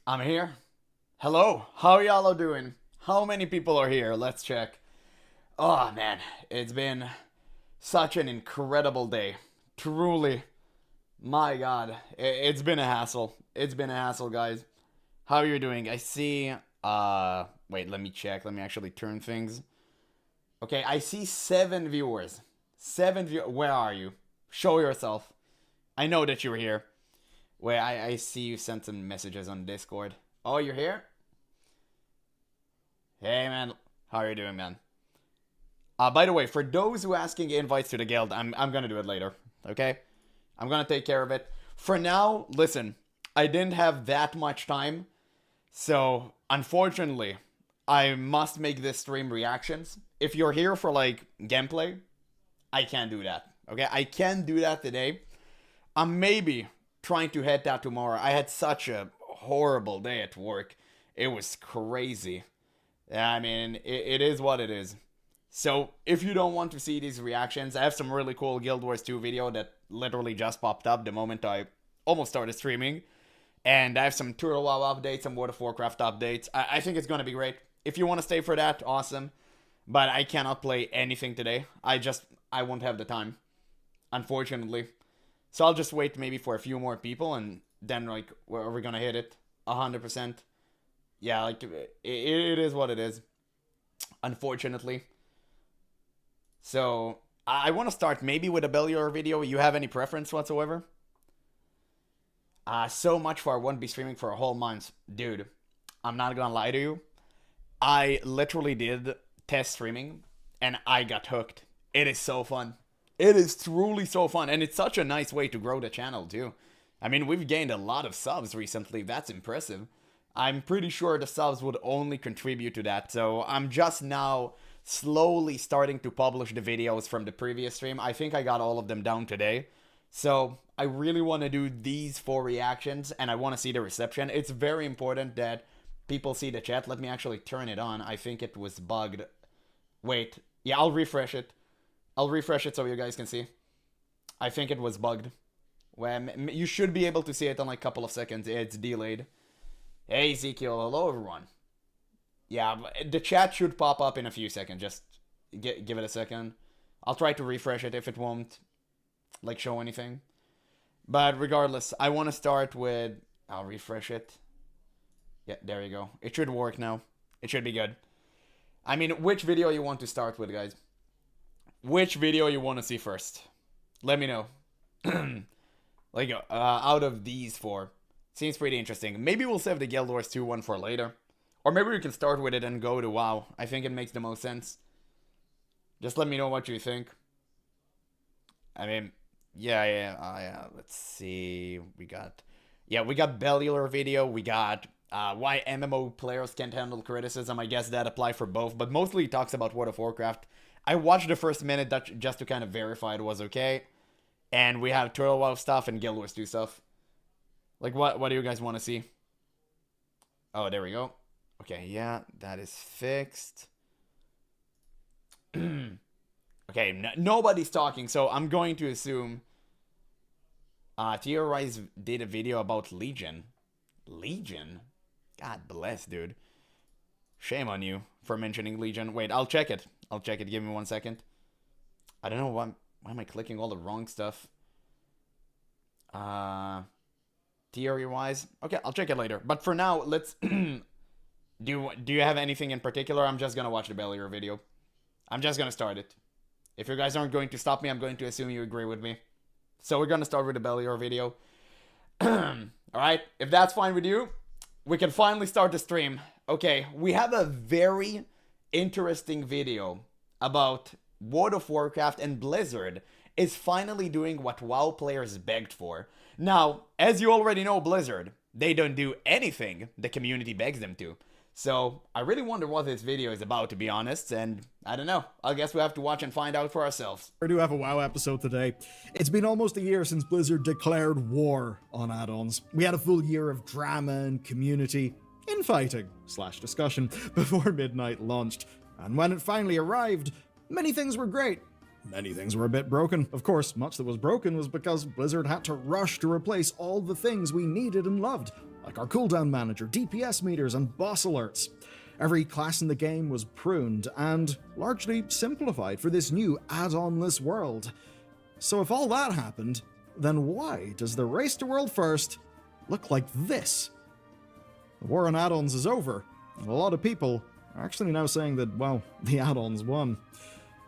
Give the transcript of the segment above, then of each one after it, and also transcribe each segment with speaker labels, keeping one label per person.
Speaker 1: I'm here. Hello. How y'all are doing? How many people are here? Let's check. Oh man, it's been such an incredible day. Truly. My god. It's been a hassle. It's been a hassle, guys. How are you doing? I see wait, let me check. Let me actually turn things. Okay, I see 7 viewers. 7 viewers. Where are you? Show yourself. I know that you're here. Wait, I see you sent some messages on Discord. Oh, you're here? Hey, man. How are you doing, man? By the way, for those who are asking invites to the guild, I'm gonna do it later, okay? I'm gonna take care of it. For now, listen, I didn't have that much time, so unfortunately, I must make this stream reactions. If you're here for, like, gameplay, I can't do that, okay? I can't do that today. I'm maybe trying to head out tomorrow. I had such a horrible day at work. It was crazy. I mean, it is what it is. So, if you don't want to see these reactions, I have some really cool Guild Wars 2 video that literally just popped up the moment I almost started streaming. And I have some Turtle WoW updates, some World of Warcraft updates. I think it's going to be great. If you want to stay for that, awesome. But I cannot play anything today. I won't have the time, unfortunately. So I'll just wait maybe for a few more people, and then, like, we're going to hit it 100%. Yeah, like, it is what it is, unfortunately. So, I want to start maybe with a Bellier video. You have any preference whatsoever? So much for I won't be streaming for a whole month. Dude, I'm not gonna lie to you. I literally did test streaming, and I got hooked. It is so fun. It is truly so fun, and it's such a nice way to grow the channel, too. I mean, we've gained a lot of subs recently. That's impressive. I'm pretty sure the subs would only contribute to that, so I'm just now slowly starting to publish the videos from the previous stream. I think I got all of them down today. So I really want to do these 4 reactions, and I want to see the reception. It's very important that people see the chat. Let me actually turn it on. I think it was bugged. Wait. Yeah, I'll refresh it. I'll refresh it so you guys can see. I think it was bugged. Well, you should be able to see it in like a couple of seconds. It's delayed. Hey, Ezekiel. Hello, everyone. Yeah, the chat should pop up in a few seconds. Just give it a second. I'll try to refresh it if it won't, like, show anything. But regardless, I want to start with... I'll refresh it. Yeah, there you go. It should work now. It should be good. I mean, which video you want to start with, guys? Which video you want to see first? Let me know. Like, out of these 4. Seems pretty interesting. Maybe we'll save the Guild Wars 2 one for later. Or maybe we can start with it and go to WoW. I think it makes the most sense. Just let me know what you think. I mean, yeah. Let's see. We got Bellular video. We got why MMO players can't handle criticism. I guess that apply for both, but mostly he talks about World of Warcraft. I watched the first minute just to kind of verify it was okay. And we have Turtle WoW stuff and Guild Wars 2 stuff. Like, what do you guys want to see? Oh, there we go. Okay, yeah, that is fixed. Okay, nobody's talking, so I'm going to assume Theorize did a video about Legion. Legion? God bless, dude. Shame on you for mentioning Legion. Wait, I'll check it. Give me 1 second. I don't know why am I clicking all the wrong stuff. Theory-wise. Okay, I'll check it later. But for now, let's... Do you have anything in particular? I'm just gonna watch the Bellier video. I'm just gonna start it. If you guys aren't going to stop me, I'm going to assume you agree with me. So we're gonna start with the Bellier video. Alright, if that's fine with you, we can finally start the stream. Okay, we have a very interesting video about World of Warcraft, and Blizzard is finally doing what WoW players begged for. Now, as you already know, Blizzard, they don't do anything the community begs them to. So, I really wonder what this video is about, to be honest, and I don't know. I guess we have to watch and find out for ourselves.
Speaker 2: We do have a WoW episode today. It's been almost a year since Blizzard declared war on add-ons. We had a full year of drama and community infighting / discussion before Midnight launched. And when it finally arrived, many things were great. Many things were a bit broken. Of course, much that was broken was because Blizzard had to rush to replace all the things we needed and loved. like our cooldown manager, DPS meters, and boss alerts. Every class in the game was pruned and largely simplified for this new add-onless world. So if all that happened, then why does the race to world first look like this? The war on add-ons is over, and a lot of people are actually now saying that, well, the add-ons won.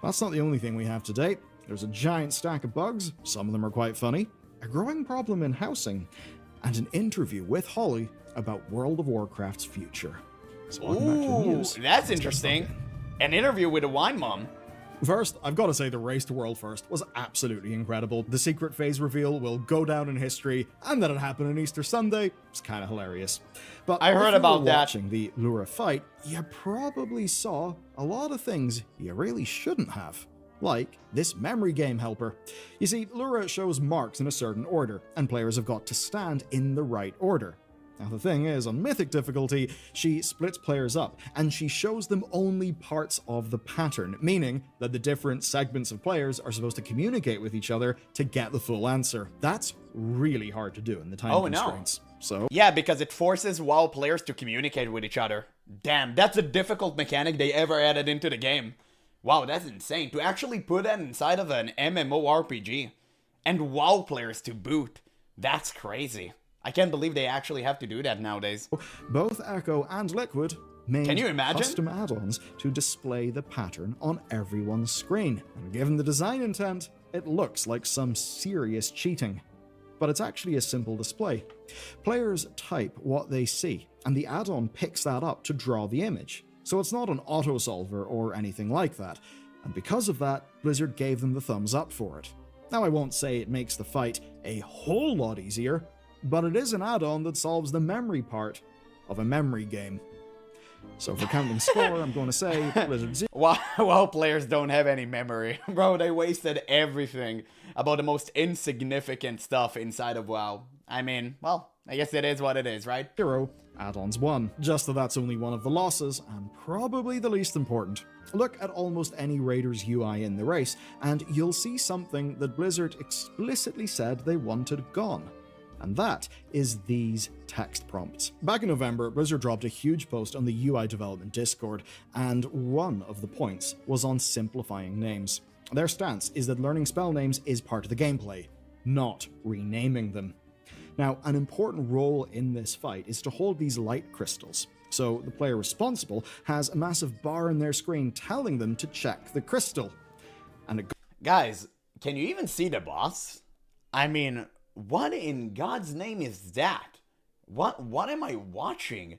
Speaker 2: That's not the only thing we have to date. There's a giant stack of bugs, some of them are quite funny, a growing problem in housing, and an interview with Holly about World of Warcraft's future. So welcome back to the news.
Speaker 1: That's interesting. An interview with a wine mom.
Speaker 2: First, I've got to say the race to world first was absolutely incredible. The secret phase reveal will go down in history, and that it happened on Easter Sunday was kind of hilarious. But
Speaker 1: I heard about that.
Speaker 2: Watching the Lura fight, you probably saw a lot of things you really shouldn't have. Like this memory game helper. You see, Lura shows marks in a certain order, and players have got to stand in the right order. Now the thing is, on Mythic difficulty, she splits players up, and she shows them only parts of the pattern, meaning that the different segments of players are supposed to communicate with each other to get the full answer. That's really hard to do in the time constraints. So
Speaker 1: yeah, because it forces WoW players to communicate with each other. Damn, that's a difficult mechanic they ever added into the game. Wow, that's insane. To actually put that inside of an MMORPG. And WoW players to boot. That's crazy. I can't believe they actually have to do that nowadays.
Speaker 2: Both Echo and Liquid made
Speaker 1: Can you imagine?
Speaker 2: Custom add-ons to display the pattern on everyone's screen. And given the design intent, it looks like some serious cheating. But it's actually a simple display. Players type what they see, and the add-on picks that up to draw the image. So it's not an autosolver or anything like that. And because of that, Blizzard gave them the thumbs up for it. Now I won't say it makes the fight a whole lot easier, but it is an add-on that solves the memory part of a memory game. So for counting score, I'm going to say Blizzard 0.
Speaker 1: WoW players don't have any memory. Bro, they wasted everything about the most insignificant stuff inside of WoW. I mean, well, I guess it is what it is, right?
Speaker 2: 0, add-ons 1. Just that that's only one of the losses, and probably the least important. Look at almost any Raiders UI in the race, and you'll see something that Blizzard explicitly said they wanted gone. And that is these text prompts. Back in November, Blizzard dropped a huge post on the UI development Discord, and one of the points was on simplifying names. Their stance is that learning spell names is part of the gameplay, not renaming them. Now, an important role in this fight is to hold these light crystals. So the player responsible has a massive bar on their screen telling them to check the crystal. And
Speaker 1: guys, can you even see the boss? I mean, what in God's name is that? What am I watching?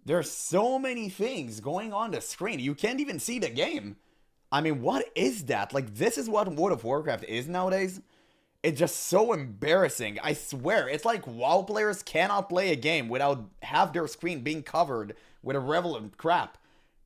Speaker 1: There's so many things going on the screen. You can't even see the game. I mean, what is that? Like, this is what World of Warcraft is nowadays? It's just so embarrassing. I swear, it's like WoW players cannot play a game without half their screen being covered with irrelevant crap.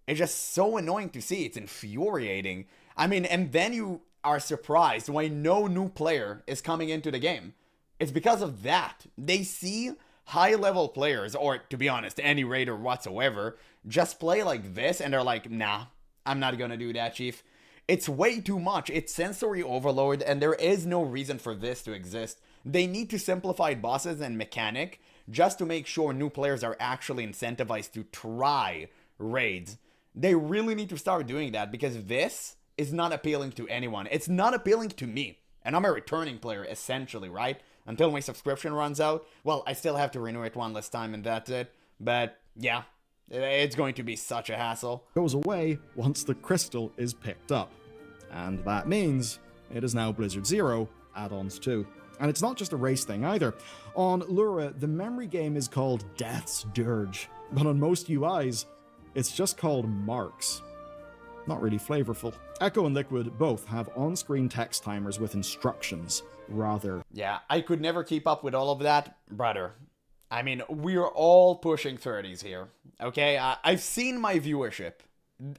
Speaker 1: It's just so annoying to see. It's infuriating. I mean, and then you are surprised why no new player is coming into the game. It's because of that. They see high-level players, or to be honest, any raider whatsoever, just play like this, and they're like, nah, I'm not gonna do that, chief. It's way too much. It's sensory overload, and there is no reason for this to exist. They need to simplify bosses and mechanic just to make sure new players are actually incentivized to try raids. They really need to start doing that, because this is not appealing to anyone. It's not appealing to me. And I'm a returning player, essentially, right? Until my subscription runs out. Well, I still have to renew it one last time, and that's it. But, yeah, it's going to be such a hassle.
Speaker 2: Goes away once the crystal is picked up. And that means it is now Blizzard 0, add-ons 2. And it's not just a race thing either. On Lura, the memory game is called Death's Dirge. But on most UIs, it's just called Marks. Not really flavorful. Echo and Liquid both have on-screen text timers with instructions, rather.
Speaker 1: Yeah, I could never keep up with all of that, brother. I mean, we're all pushing 30s here, okay? I've seen my viewership.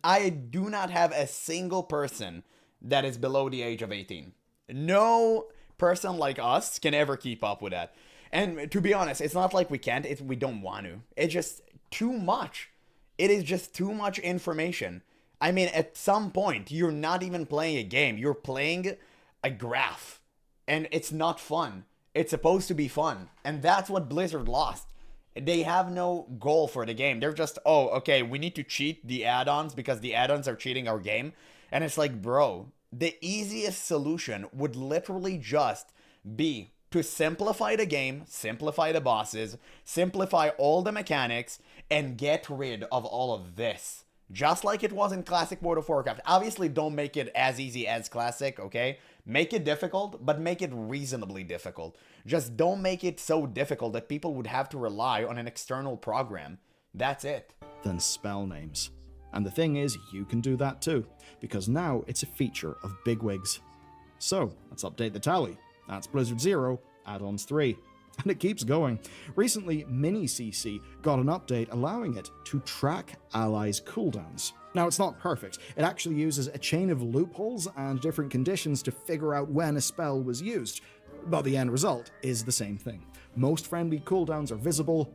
Speaker 1: I do not have a single person that is below the age of 18. No person like us can ever keep up with that. And to be honest, it's not like we can't, we don't want to. It's just too much. It is just too much information. I mean, at some point, you're not even playing a game. You're playing a graph. And it's not fun. It's supposed to be fun. And that's what Blizzard lost. They have no goal for the game. They're just, oh, okay, we need to cheat the add-ons because the add-ons are cheating our game. And it's like, bro, the easiest solution would literally just be to simplify the game, simplify the bosses, simplify all the mechanics, and get rid of all of this. Just like it was in Classic World of Warcraft. Obviously, don't make it as easy as Classic, okay? Make it difficult, but make it reasonably difficult. Just don't make it so difficult that people would have to rely on an external program. That's it.
Speaker 2: Than spell names. And the thing is, you can do that too, because now it's a feature of bigwigs. So, let's update the tally. That's Blizzard 0, add-ons 3. And it keeps going. Recently, Mini-CC got an update allowing it to track allies' cooldowns. Now, it's not perfect. It actually uses a chain of loopholes and different conditions to figure out when a spell was used, but the end result is the same thing. Most friendly cooldowns are visible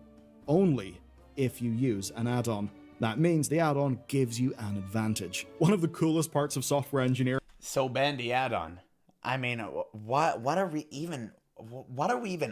Speaker 2: only if you use an add-on. That means the add-on gives you an advantage. One of the coolest parts of software engineering.
Speaker 1: So ban the add-on. I mean, what are we even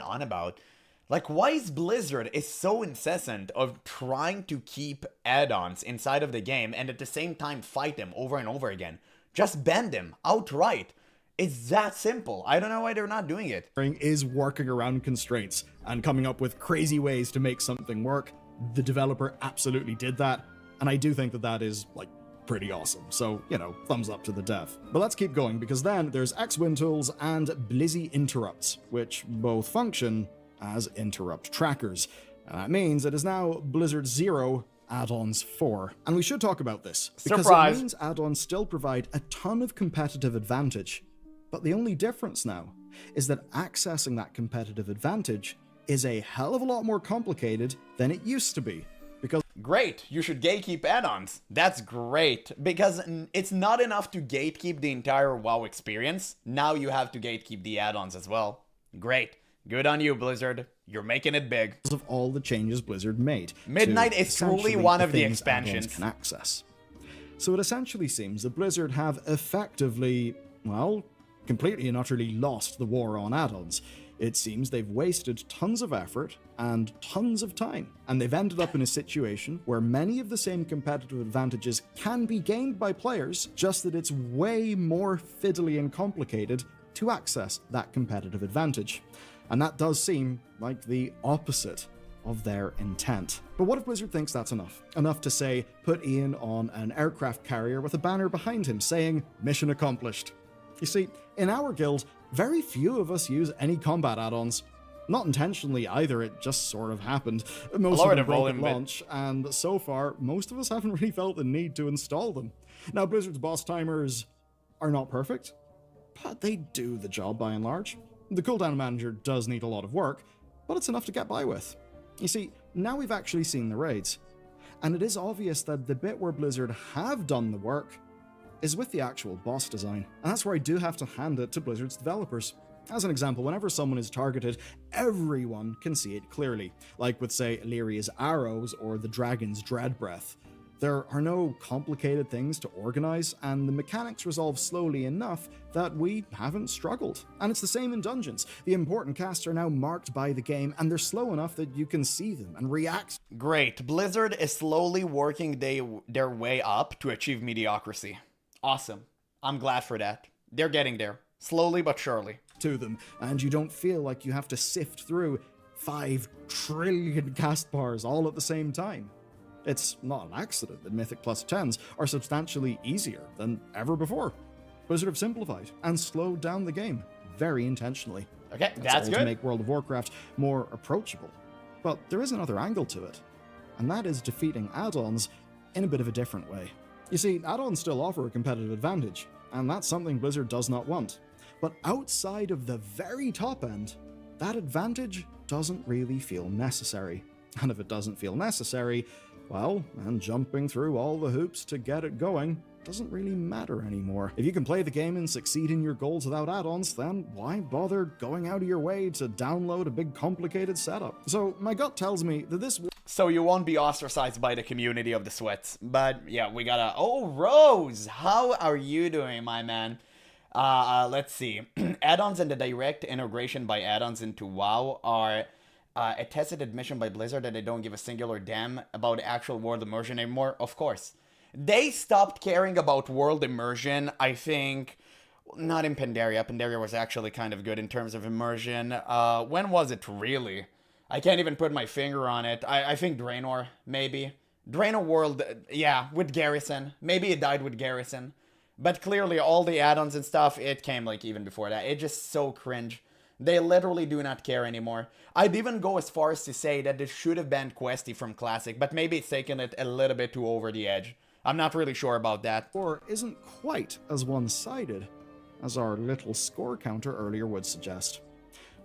Speaker 1: on about? Like, why is Blizzard so incessant of trying to keep add-ons inside of the game and at the same time fight them over and over again? Just ban them outright. It's that simple. I don't know why they're not doing it.
Speaker 2: Is working around constraints and coming up with crazy ways to make something work. The developer absolutely did that, and I do think that that is, like, pretty awesome. So, you know, thumbs up to the dev. But let's keep going, because then there's X-Win tools and Blizzy interrupts, which both function as interrupt trackers. And that means it is now Blizzard 0 add-ons 4. And we should talk about this, because
Speaker 1: Surprise.
Speaker 2: It means add-ons still provide a ton of competitive advantage. But the only difference now is that accessing that competitive advantage is a hell of a lot more complicated than it used to be. Because
Speaker 1: great, you should gatekeep add-ons. That's great, because it's not enough to gatekeep the entire WoW experience. Now you have to gatekeep the add-ons as well. Great. Good on you, Blizzard. You're making it big.
Speaker 2: of all the changes Blizzard made.
Speaker 1: Midnight
Speaker 2: to
Speaker 1: is truly
Speaker 2: essentially
Speaker 1: one of the
Speaker 2: things add-ons
Speaker 1: expansions.
Speaker 2: can access. So it essentially seems that Blizzard have effectively, well, completely and utterly lost the war on add-ons. It seems they've wasted tons of effort and tons of time, and they've ended up in a situation where many of the same competitive advantages can be gained by players, just that it's way more fiddly and complicated to access that competitive advantage. And that does seem like the opposite of their intent. But what if Blizzard thinks that's enough? Enough to say, put Ian on an aircraft carrier with a banner behind him saying, "Mission accomplished." You see, in our guild, very few of us use any combat add-ons. Not intentionally either, it just sort of happened. Most of them broke at launch, and so far, most of us haven't really felt the need to install them. Now, Blizzard's boss timers are not perfect, but they do the job by and large. The cooldown manager does need a lot of work, but it's enough to get by with. You see, now we've actually seen the raids, and it is obvious that the bit where Blizzard have done the work is with the actual boss design. And that's where I do have to hand it to Blizzard's developers. As an example, whenever someone is targeted, everyone can see it clearly, like with, say, Illyria's arrows or the dragon's dread breath. There are no complicated things to organize, and the mechanics resolve slowly enough that we haven't struggled. And it's the same in dungeons. The important casts are now marked by the game, and they're slow enough that you can see them and react.
Speaker 1: Great. Blizzard is slowly working their way up to achieve mediocrity. Awesome. I'm glad for that. They're getting there. Slowly but surely.
Speaker 2: To them, and you don't feel like you have to sift through 5 trillion cast bars all at the same time. It's not an accident that Mythic Plus 10s are substantially easier than ever before. Blizzard have simplified and slowed down the game, very intentionally.
Speaker 1: Okay, that's
Speaker 2: all
Speaker 1: good.
Speaker 2: To make World of Warcraft more approachable. But there is another angle to it, and that is defeating add-ons in a bit of a different way. You see, add-ons still offer a competitive advantage, and that's something Blizzard does not want. But outside of the very top end, that advantage doesn't really feel necessary. And if it doesn't feel necessary, well, and jumping through all the hoops to get it going doesn't really matter anymore. If you can play the game and succeed in your goals without add-ons, then why bother going out of your way to download a big complicated setup? So my gut tells me that this...
Speaker 1: So you won't be ostracized by the community of the sweats. But yeah, we gotta... Oh, Rose! How are you doing, my man? Let's see. Add-ons and the direct integration by add-ons into WoW are a tacit admission by Blizzard that they don't give a singular damn about actual world immersion anymore? Of course. They stopped caring about world immersion, I think, not in Pandaria. Pandaria was actually kind of good in terms of immersion. When was it really? I can't even put my finger on it. I think Draenor, maybe. Draenor World, yeah, with Garrison. Maybe it died with Garrison. But clearly all the add-ons and stuff, it came like even before that. It's just so cringe. They literally do not care anymore. I'd even go as far as to say that they should have banned Questy from Classic, but maybe it's taken it a little bit too over the edge. I'm not really sure about that.
Speaker 2: Or isn't quite as one-sided as our little score counter earlier would suggest.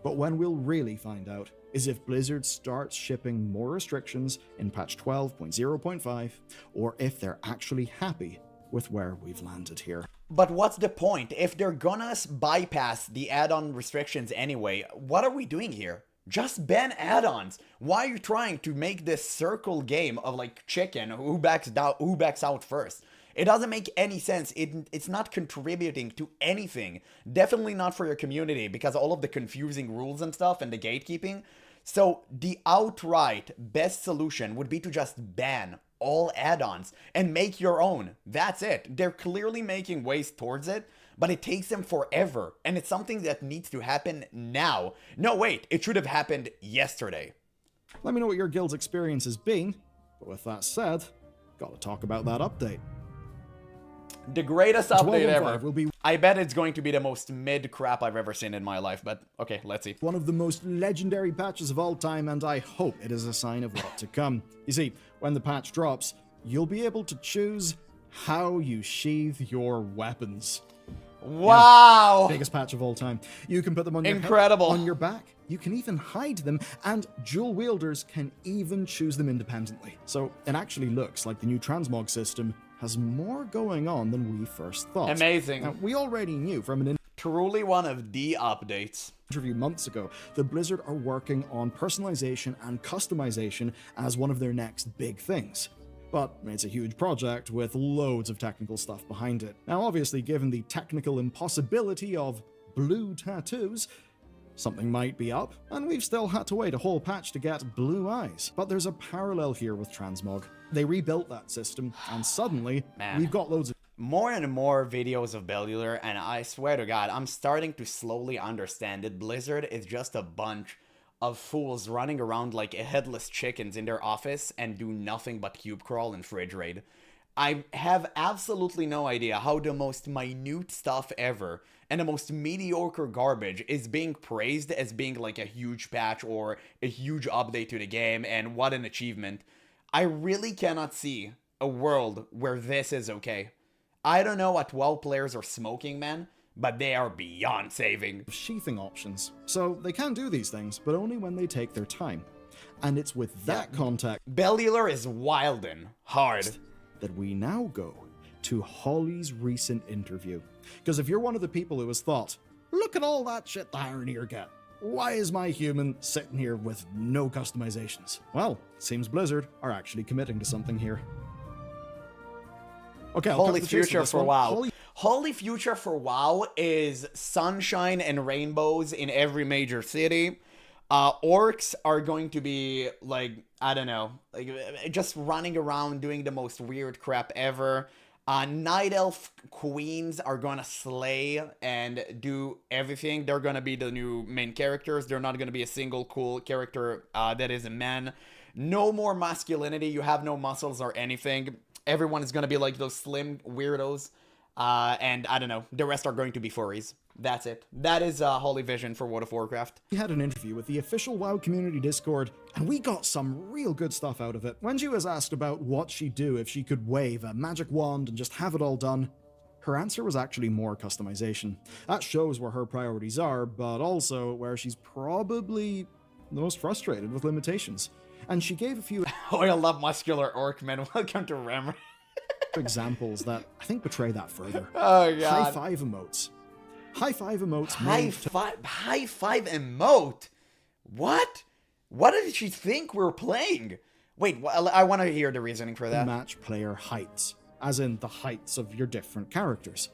Speaker 2: But when we'll really find out is if Blizzard starts shipping more restrictions in patch 12.0.5, or if they're actually happy with where we've landed here.
Speaker 1: But what's the point? If they're gonna bypass the add-on restrictions anyway, what are we doing here? Just ban add-ons. Why are you trying to make this circle game of like chicken, who backs out first? It doesn't make any sense. It's not contributing to anything. Definitely not for your community because all of the confusing rules and stuff and the gatekeeping. So the outright best solution would be to just ban all add-ons and make your own. That's it. They're clearly making ways towards it, but it takes them forever. And it's something that needs to happen now. No, wait, it should have happened yesterday.
Speaker 2: Let me know what your guild's experience has been. But with that said, gotta talk about that update.
Speaker 1: The greatest update ever.
Speaker 2: Will be
Speaker 1: I bet it's going to be the most mid crap I've ever seen in my life, but okay, let's see.
Speaker 2: one of the most legendary patches of all time, and I hope it is a sign of what to come. You see, when the patch drops, you'll be able to choose how you sheathe your weapons.
Speaker 1: Wow!
Speaker 2: Yeah, biggest patch of all time. You can put them on your
Speaker 1: Incredible.
Speaker 2: head, on your back. You can even hide them, and dual wielders can even choose them independently. So it actually looks like the new transmog system has more going on than we first thought.
Speaker 1: Amazing.
Speaker 2: Now, we already knew from an
Speaker 1: Truly one of the updates.
Speaker 2: interview months ago that Blizzard are working on personalization and customization as one of their next big things. But it's a huge project with loads of technical stuff behind it. Now, obviously, given the technical impossibility of blue tattoos, something might be up, and we've still had to wait a whole patch to get blue eyes. But there's a parallel here with transmog. They rebuilt that system, and suddenly, we've got loads of
Speaker 1: More and more videos of Bellular, and I swear to God, I'm starting to slowly understand that Blizzard is just a bunch of fools running around like headless chickens in their office and do nothing but cube crawl and fridge raid. I have absolutely no idea how the most minute stuff ever and the most mediocre garbage is being praised as being like a huge patch or a huge update to the game, and what an achievement. I really cannot see a world where this is okay. I don't know what WoW players are smoking, man, but they are beyond saving.
Speaker 2: sheathing options. So they can do these things, but only when they take their time. And it's with that context
Speaker 1: Bellular is wildin' hard.
Speaker 2: that we now go to Holly's recent interview. Because if you're one of the people who has thought, look at all that shit the Ironeer get, why is my human sitting here with no customizations? Well, it seems Blizzard are actually committing to something here. Okay, I'll
Speaker 1: Holy
Speaker 2: cut to the chase
Speaker 1: future
Speaker 2: with this
Speaker 1: for
Speaker 2: one.
Speaker 1: WoW. Holy future for WoW is sunshine and rainbows in every major city. Orcs are going to be like, I don't know, like just running around doing the most weird crap ever. Night Elf queens are gonna slay and do everything. They're gonna be the new main characters. They're not gonna be a single cool character that is a man. No more masculinity. You have no muscles or anything. Everyone is gonna be like those slim weirdos. And I don't know, the rest are going to be furries. That's it. That is Holy Vision for World of Warcraft.
Speaker 2: We had an interview with the official WoW community Discord, and we got some real good stuff out of it. When she was asked about what she'd do if she could wave a magic wand and just have it all done, her answer was actually more customization. That shows where her priorities are, but also where she's probably the most frustrated with limitations. And she gave a few
Speaker 1: Oiled up muscular orc men. Welcome to Ram.
Speaker 2: examples that I think betray that further.
Speaker 1: Oh god.
Speaker 2: High five emotes. High five emotes
Speaker 1: High five emote. What? What did she think we were playing? Wait, I want to hear the reasoning for that.
Speaker 2: match player heights, as in the heights of your different characters.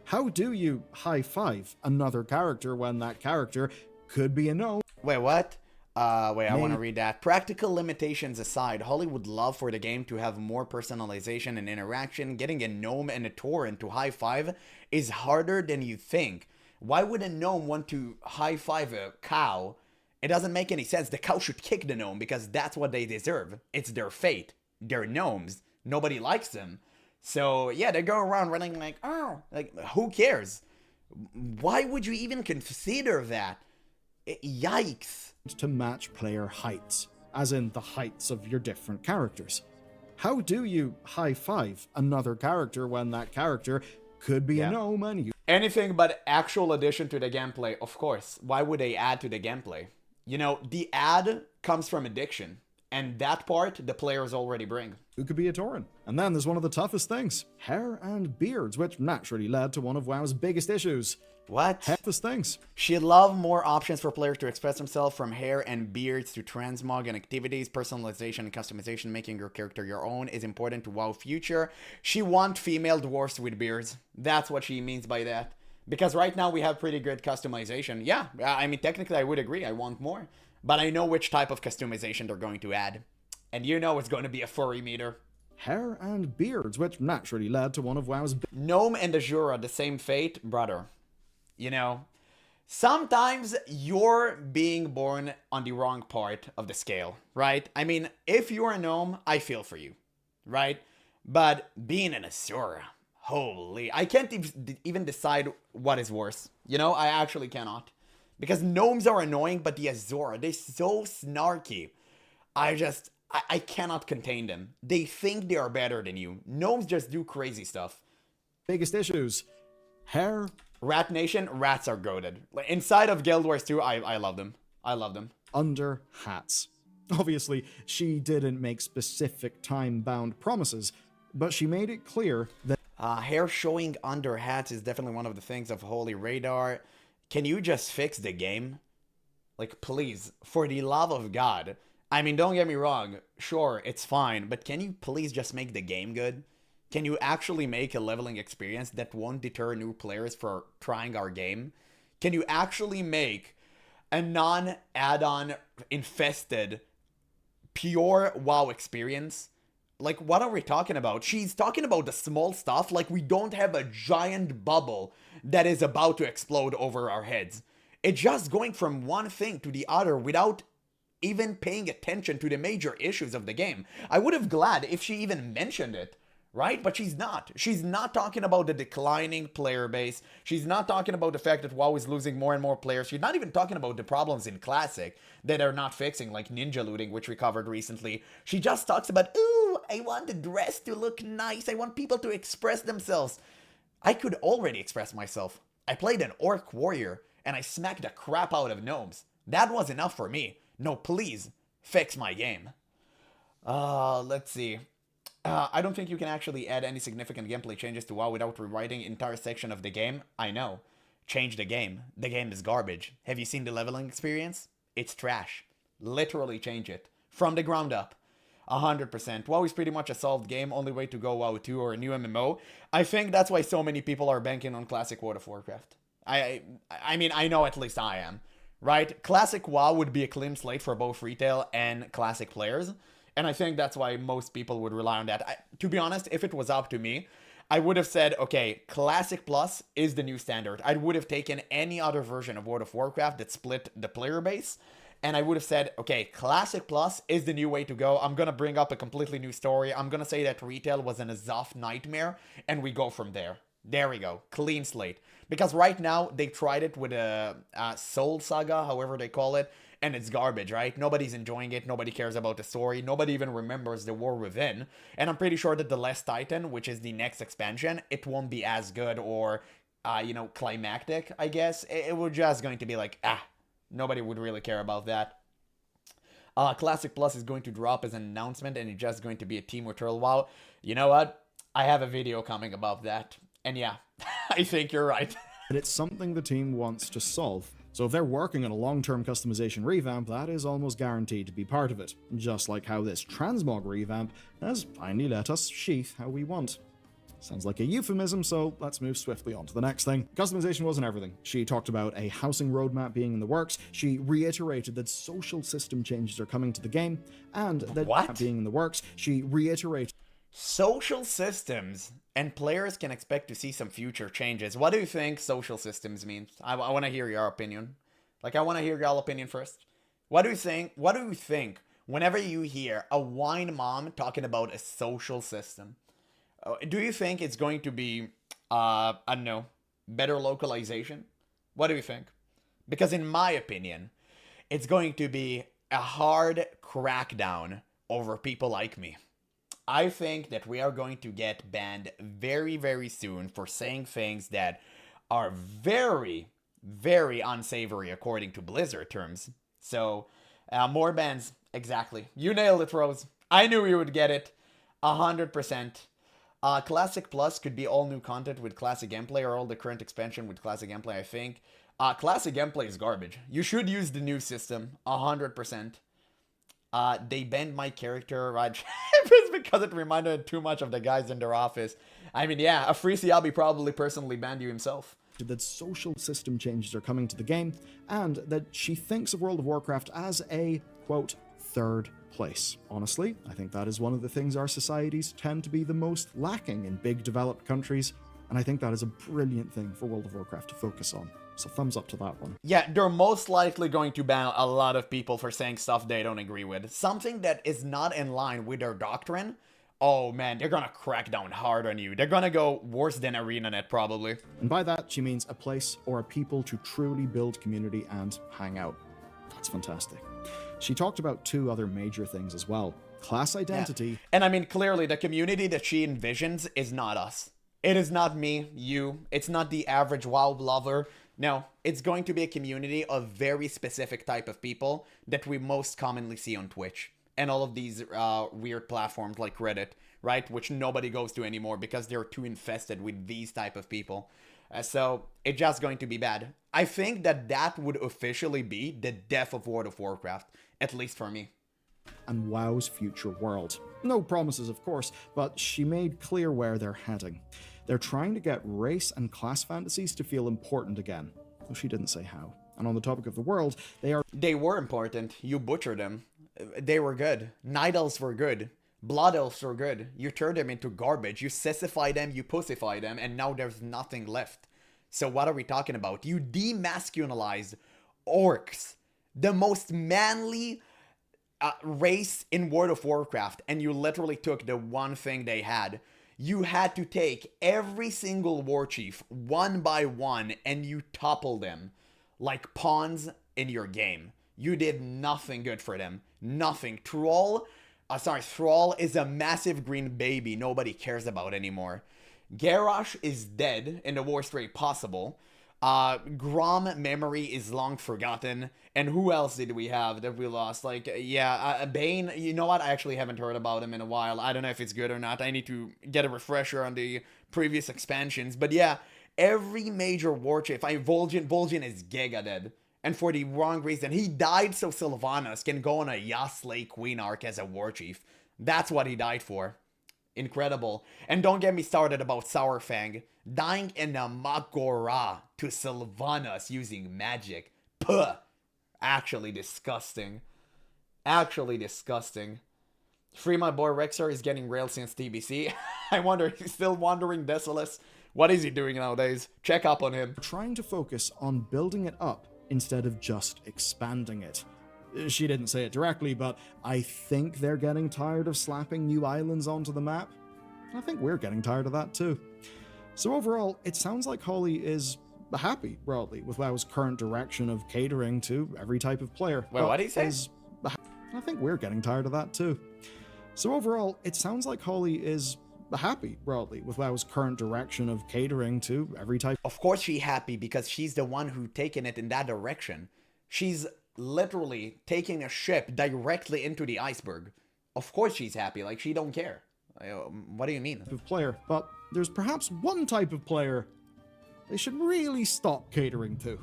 Speaker 2: How do you high five another character when that character could be a gnome?
Speaker 1: Wait, what? Wait, I want to read that. Practical limitations aside, Holly would love for the game to have more personalization and interaction. Getting a gnome and a tauren to high five is harder than you think. Why would a gnome want to high five a cow? It doesn't make any sense. The cow should kick the gnome because that's what they deserve. It's their fate. They're gnomes. Nobody likes them. So yeah, they go around running like, oh, like who cares? Why would you even consider that? Yikes.
Speaker 2: To match player heights, as in the heights of your different characters. How do you high five another character when that character could be a gnome and you...
Speaker 1: Anything but actual addition to the gameplay, of course. Why would they add to the gameplay? You know, the add comes from addiction, and that part the players already bring.
Speaker 2: Who could be a tauren? And then there's one of the toughest things, hair and beards, which naturally led to one of WoW's biggest issues.
Speaker 1: What?
Speaker 2: Toughest things.
Speaker 1: She'd love more options for players to express themselves, from hair and beards to transmog and activities. Personalization and customization, making your character your own, is important to WoW future. She wants female dwarfs with beards. That's what she means by that. Because right now we have pretty good customization. Yeah, I mean, technically I would agree. I want more. But I know which type of customization they're going to add. And you know it's going to be a furry meter.
Speaker 2: Hair and beards, which naturally led to one of WoW's...
Speaker 1: Gnome and Azura, the same fate, brother. You know, sometimes you're being born on the wrong part of the scale, right? I mean, if you're a gnome, I feel for you, right? But being an Azura, holy, I can't even decide what is worse. You know, I actually cannot. Because gnomes are annoying, but the Azura, they're so snarky. I cannot contain them. They think they are better than you. Gnomes just do crazy stuff.
Speaker 2: Biggest issues. Hair.
Speaker 1: Rat Nation, rats are goated. Inside of Guild Wars 2, I love them. I love them.
Speaker 2: Under hats. Obviously, she didn't make specific time-bound promises, but she made it clear that...
Speaker 1: hair showing under hats is definitely one of the things of Holy Radar. Can you just fix the game? Like, please, for the love of God. I mean, don't get me wrong. Sure, it's fine, but can you please just make the game good? Can you actually make a leveling experience that won't deter new players for trying our game? Can you actually make a non-add-on infested pure WoW experience? Like, what are we talking about? She's talking about the small stuff, like we don't have a giant bubble that is about to explode over our heads. It's just going from one thing to the other without even paying attention to the major issues of the game. I would have glad if she even mentioned it. Right? But she's not. She's not talking about the declining player base. She's not talking about the fact that WoW is losing more and more players. She's not even talking about the problems in Classic that they're not fixing, like ninja looting, which we covered recently. She just talks about, ooh, I want the dress to look nice. I want people to express themselves. I could already express myself. I played an orc warrior, and I smacked the crap out of gnomes. That was enough for me. No, please, fix my game. Let's see. I don't think you can actually add any significant gameplay changes to WoW without rewriting entire section of the game. I know. Change the game. The game is garbage. Have you seen the leveling experience? It's trash. Literally change it. From the ground up. 100%. WoW is pretty much a solved game. Only way to go WoW 2 or a new MMO. I think that's why so many people are banking on Classic World of Warcraft. I mean, I know at least I am. Right? Classic WoW would be a clean slate for both retail and classic players. And I think that's why most people would rely on that. To be honest, if it was up to me, I would have said, okay, Classic Plus is the new standard. I would have taken any other version of World of Warcraft that split the player base. And I would have said, okay, Classic Plus is the new way to go. I'm going to bring up a completely new story. I'm going to say that retail was an Azoth nightmare. And we go from there. There we go. Clean slate. Because right now, they tried it with a Soul Saga, however they call it. And it's garbage, right? Nobody's enjoying it. Nobody cares about the story. Nobody even remembers the War Within. And I'm pretty sure that the Last Titan, which is the next expansion, it won't be as good or, climactic, I guess. It was just going to be like, nobody would really care about that. Classic Plus is going to drop as an announcement, and it's just going to be a team with Turtle WoW. You know what? I have a video coming about that. And yeah, I think you're right.
Speaker 2: But it's something the team wants to solve. So if they're working on a long-term customization revamp, that is almost guaranteed to be part of it. Just like how this transmog revamp has finally let us sheath how we want. Sounds like a euphemism, so let's move swiftly on to the next thing. Customization wasn't everything. She talked about a housing roadmap being in the works. She reiterated that social system changes are coming to the game, and that
Speaker 1: What?
Speaker 2: being in the works, she reiterated
Speaker 1: Social systems, and players can expect to see some future changes. What do you think social systems means? I want to hear your opinion. Like, I want to hear your opinion first. What do you think? What do you think whenever you hear a wine mom talking about a social system? Do you think it's going to be, I don't know, better localization? What do you think? Because in my opinion, it's going to be a hard crackdown over people like me. I think that we are going to get banned very, very soon for saying things that are very, very unsavory according to Blizzard terms. So, more bans. Exactly. You nailed it, Rose. I knew you would get it. 100%. Classic Plus could be all new content with classic gameplay, or all the current expansion with classic gameplay, I think. Classic gameplay is garbage. You should use the new system. 100%. They banned my character, right? It's because it reminded too much of the guys in their office. I mean, yeah, a free Siabi probably personally banned you himself.
Speaker 2: that social system changes are coming to the game, and that she thinks of World of Warcraft as a, quote, third place. Honestly, I think that is one of the things our societies tend to be the most lacking in big developed countries, and I think that is a brilliant thing for World of Warcraft to focus on. So thumbs up to that one.
Speaker 1: Yeah, they're most likely going to ban a lot of people for saying stuff they don't agree with. Something that is not in line with their doctrine. Oh man, they're gonna crack down hard on you. They're gonna go worse than ArenaNet, probably.
Speaker 2: And by that, she means a place or a people to truly build community and hang out. That's fantastic. She talked about two other major things as well. Class identity.
Speaker 1: Yeah. And I mean, clearly, the community that she envisions is not us. It is not me, you. It's not the average WoW lover. No, it's going to be a community of very specific type of people that we most commonly see on Twitch. And all of these weird platforms like Reddit, right? Which nobody goes to anymore because they're too infested with these type of people. So it's just going to be bad. I think that that would officially be the death of World of Warcraft, at least for me.
Speaker 2: And WoW's future world. No promises, of course, but she made clear where they're heading. They're trying to get race and class fantasies to feel important again, though she didn't say how. And on the topic of the world,
Speaker 1: They were important. You butchered them. They were good. Night Elves were good. Blood Elves were good. You turned them into garbage. You sissified them, you pussified them, and now there's nothing left. So what are we talking about? You demasculinized orcs, the most manly race in World of Warcraft, and you literally took the one thing they had. You had to take every single war chief one by one and you toppled them like pawns in your game. You did nothing good for them. Nothing. Thrall is a massive green baby nobody cares about anymore. Garrosh is dead in the worst way possible. Grom memory is long forgotten. And who else did we have that we lost? Like, yeah, Bane, you know what? I actually haven't heard about him in a while. I don't know if it's good or not. I need to get a refresher on the previous expansions. But yeah, every major war chief, Vol'jin is giga dead. And for the wrong reason. He died so Sylvanas can go on a Yasslay Queen arc as a war chief. That's what he died for. Incredible. And don't get me started about Sourfang dying in a Magora to Sylvanas using magic. Puh. Actually disgusting. Actually disgusting. Free my boy Rexar is getting railed since TBC. I wonder, he's still wandering Desolus. What is he doing nowadays? Check up on him.
Speaker 2: trying to focus on building it up instead of just expanding it. She didn't say it directly, but I think they're getting tired of slapping new islands onto the map. I think we're getting tired of that too. So overall, it sounds like Holly is happy, broadly, with WoW's current direction of catering to every type of player.
Speaker 1: Wait, what did he say?
Speaker 2: I think we're getting tired of that too. So overall, it sounds like Holly is happy, broadly, with WoW's current direction of catering to every type.
Speaker 1: Of course she's happy because she's the one who taken it in that direction. She's literally taking a ship directly into the iceberg. Of course she's happy, like she don't care. What do you mean?
Speaker 2: Of player, but there's perhaps one type of player they should really stop catering to.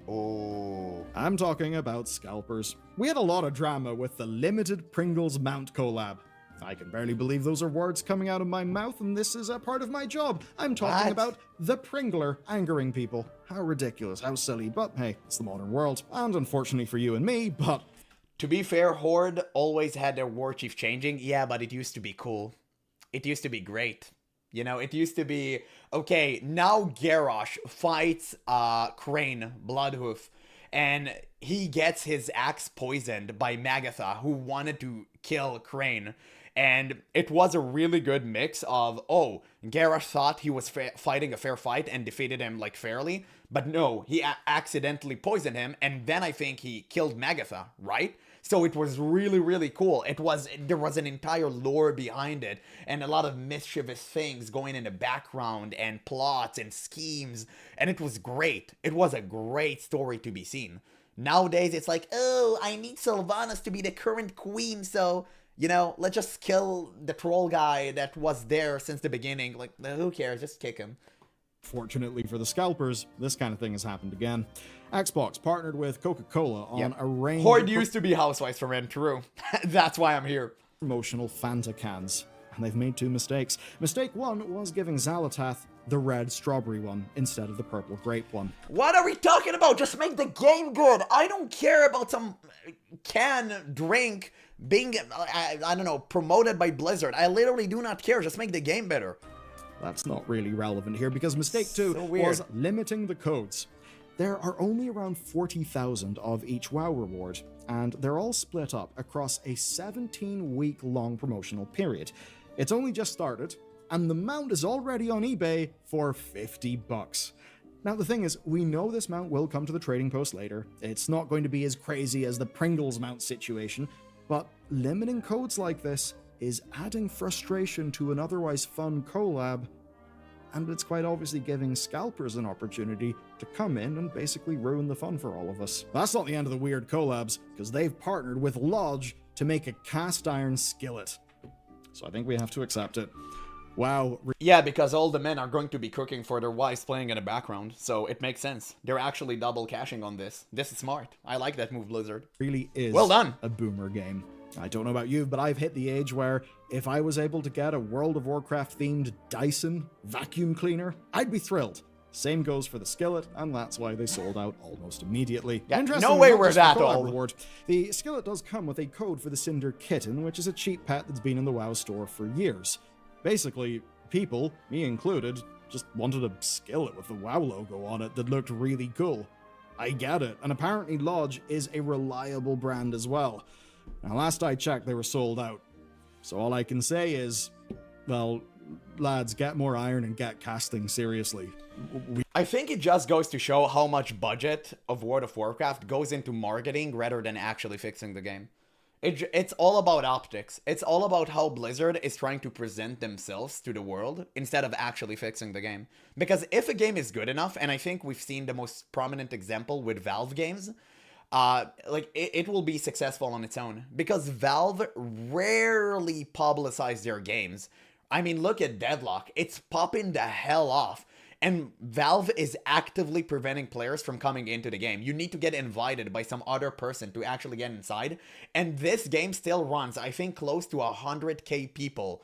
Speaker 1: Oh.
Speaker 2: I'm talking about scalpers. We had a lot of drama with the limited Pringles mount collab. I can barely believe those are words coming out of my mouth, and this is a part of my job. I'm talking
Speaker 1: What?
Speaker 2: about the Pringler angering people. How ridiculous, how silly, but hey, it's the modern world, and unfortunately for you and me, but...
Speaker 1: To be fair, Horde always had their war chief changing. Yeah, but it used to be cool. It used to be great. You know, it used to be, okay, now Garrosh fights Crane, Bloodhoof, and he gets his axe poisoned by Magatha, who wanted to kill Crane. And it was a really good mix of, oh, Garrosh thought he was fighting a fair fight and defeated him, like, fairly. But no, he accidentally poisoned him, and then I think he killed Magatha, right? So it was really, really cool. There was an entire lore behind it, and a lot of mischievous things going in the background, and plots and schemes, and it was great. It was a great story to be seen. Nowadays, it's like, oh, I need Sylvanas to be the current queen, so, you know, let's just kill the troll guy that was there since the beginning. Like, who cares? Just kick him.
Speaker 2: Fortunately for the scalpers, this kind of thing has happened again. Xbox partnered with Coca-Cola on a range
Speaker 1: Horde
Speaker 2: of
Speaker 1: used to be Housewives for men, true. That's why I'm here.
Speaker 2: promotional Fanta cans, and they've made two mistakes. Mistake one was giving Xalatath the red strawberry one instead of the purple grape one.
Speaker 1: What are we talking about? Just make the game good. I don't care about some can drink being, I don't know, promoted by Blizzard. I literally do not care. Just make the game better.
Speaker 2: That's not really relevant here because mistake two was limiting the codes. There are only around 40,000 of each WoW reward, and they're all split up across a 17-week-long promotional period. It's only just started, and the mount is already on eBay for $50. Now the thing is, we know this mount will come to the trading post later. It's not going to be as crazy as the Pringles mount situation, but limiting codes like this is adding frustration to an otherwise fun collab, and it's quite obviously giving scalpers an opportunity to come in and basically ruin the fun for all of us. That's not the end of the weird collabs, because they've partnered with Lodge to make a cast iron skillet. So I think we have to accept it. Wow.
Speaker 1: Yeah, because all the men are going to be cooking for their wives playing in the background, so it makes sense. They're actually double cashing on this. This is smart. I like that move, Blizzard.
Speaker 2: Really is
Speaker 1: well done.
Speaker 2: A boomer game. I don't know about you, but I've hit the age where if I was able to get a World of Warcraft themed Dyson vacuum cleaner, I'd be thrilled. Same goes for the skillet, and that's why they sold out almost immediately.
Speaker 1: Yeah, no way we're that old.
Speaker 2: Reward, the skillet does come with a code for the Cinder Kitten, which is a cheap pet that's been in the WoW store for years. Basically, people, me included, just wanted a skillet with the WoW logo on it that looked really cool. I get it, and apparently Lodge is a reliable brand as well. Now, last I checked, they were sold out. So all I can say is, well, lads, get more iron and get casting, seriously.
Speaker 1: I think it just goes to show how much budget of World of Warcraft goes into marketing rather than actually fixing the game. It's all about optics. It's all about how Blizzard is trying to present themselves to the world instead of actually fixing the game. Because if a game is good enough, and I think we've seen the most prominent example with Valve games, it will be successful on its own. Because Valve rarely publicize their games. I mean, look at Deadlock. It's popping the hell off. And Valve is actively preventing players from coming into the game. You need to get invited by some other person to actually get inside. And this game still runs, I think, close to 100k people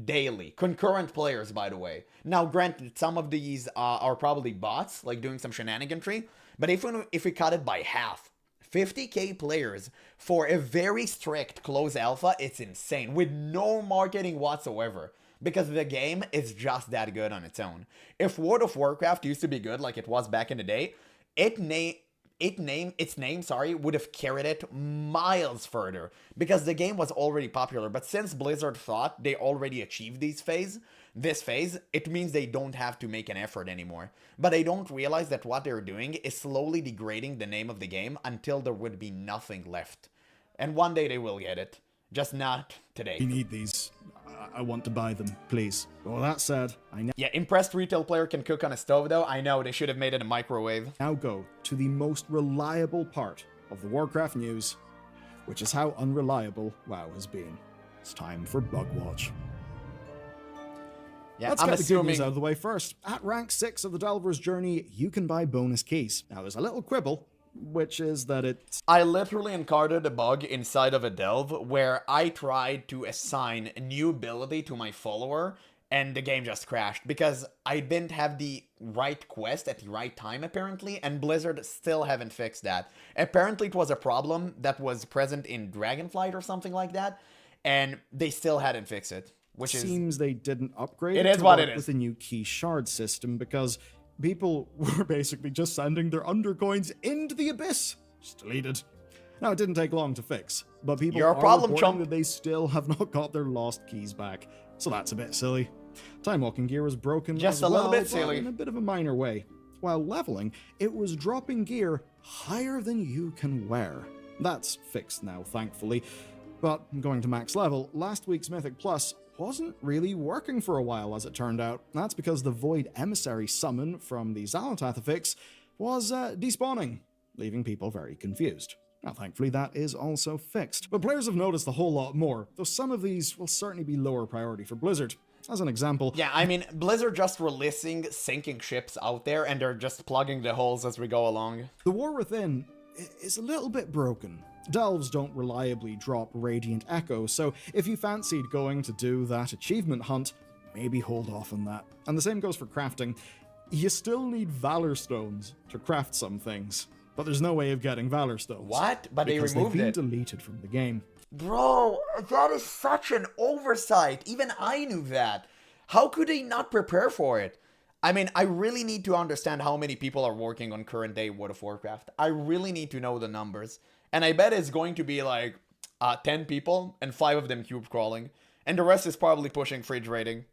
Speaker 1: daily. Concurrent players, by the way. Now, granted, some of these are probably bots, like doing some shenaniganry. But if we cut it by half, 50k players for a very strict closed alpha, it's insane. With no marketing whatsoever. Because the game is just that good on its own. If World of Warcraft used to be good like it was back in the day, its name would have carried it miles further. Because the game was already popular. But since Blizzard thought they already achieved this phase, it means they don't have to make an effort anymore. But they don't realize that what they're doing is slowly degrading the name of the game until there would be nothing left. And one day they will get it. Just not today.
Speaker 2: We need these. I want to buy them, please. Well, that said,
Speaker 1: Yeah, impressed retail player can cook on a stove, though. I know, they should have made it a microwave.
Speaker 2: Now go to the most reliable part of the Warcraft news, which is how unreliable WoW has been. It's time for Bug Watch.
Speaker 1: Yeah,
Speaker 2: Let's get the good news out of the way first. At rank 6 of the Delver's Journey, you can buy bonus keys. Now, there's a little quibble. which is that it's...
Speaker 1: I literally encountered a bug inside of a delve where I tried to assign a new ability to my follower, and the game just crashed because I didn't have the right quest at the right time, apparently, and Blizzard still haven't fixed that. Apparently it was a problem that was present in Dragonflight or something like that, and they still hadn't fixed it, which
Speaker 2: seems they didn't upgrade
Speaker 1: it
Speaker 2: it
Speaker 1: is
Speaker 2: to
Speaker 1: what
Speaker 2: work
Speaker 1: it is.
Speaker 2: with a new key shard system, because people were basically just sending their undercoins into the abyss. Just deleted. Now, it didn't take long to fix, but people
Speaker 1: You're a
Speaker 2: are
Speaker 1: problem,
Speaker 2: reporting
Speaker 1: chump.
Speaker 2: that they still have not got their lost keys back, so that's a bit silly. Time walking gear was broken
Speaker 1: Just
Speaker 2: as
Speaker 1: a little
Speaker 2: well,
Speaker 1: bit
Speaker 2: but
Speaker 1: silly.
Speaker 2: in a bit of a minor way. While leveling, it was dropping gear higher than you can wear. That's fixed now, thankfully. But going to max level, last week's Mythic Plus wasn't really working for a while, as it turned out. That's because the Void Emissary summon from the Xalatath affix was despawning, leaving people very confused. Now, thankfully, that is also fixed. But players have noticed a whole lot more, though some of these will certainly be lower priority for Blizzard. As an example...
Speaker 1: Yeah, I mean, Blizzard just releasing sinking ships out there, and they're just plugging the holes as we go along.
Speaker 2: The War Within is a little bit broken. Delves don't reliably drop Radiant Echo, so if you fancied going to do that achievement hunt, maybe hold off on that. And the same goes for crafting. You still need Valor Stones to craft some things, but there's no way of getting Valor Stones.
Speaker 1: What? But they
Speaker 2: because
Speaker 1: removed
Speaker 2: they've
Speaker 1: it.
Speaker 2: been deleted from the game.
Speaker 1: Bro, that is such an oversight. Even I knew that. How could they not prepare for it? I mean, I really need to understand how many people are working on current day World of Warcraft. I really need to know the numbers. And I bet it's going to be like 10 people and 5 of them cube crawling. And the rest is probably pushing fridge rating.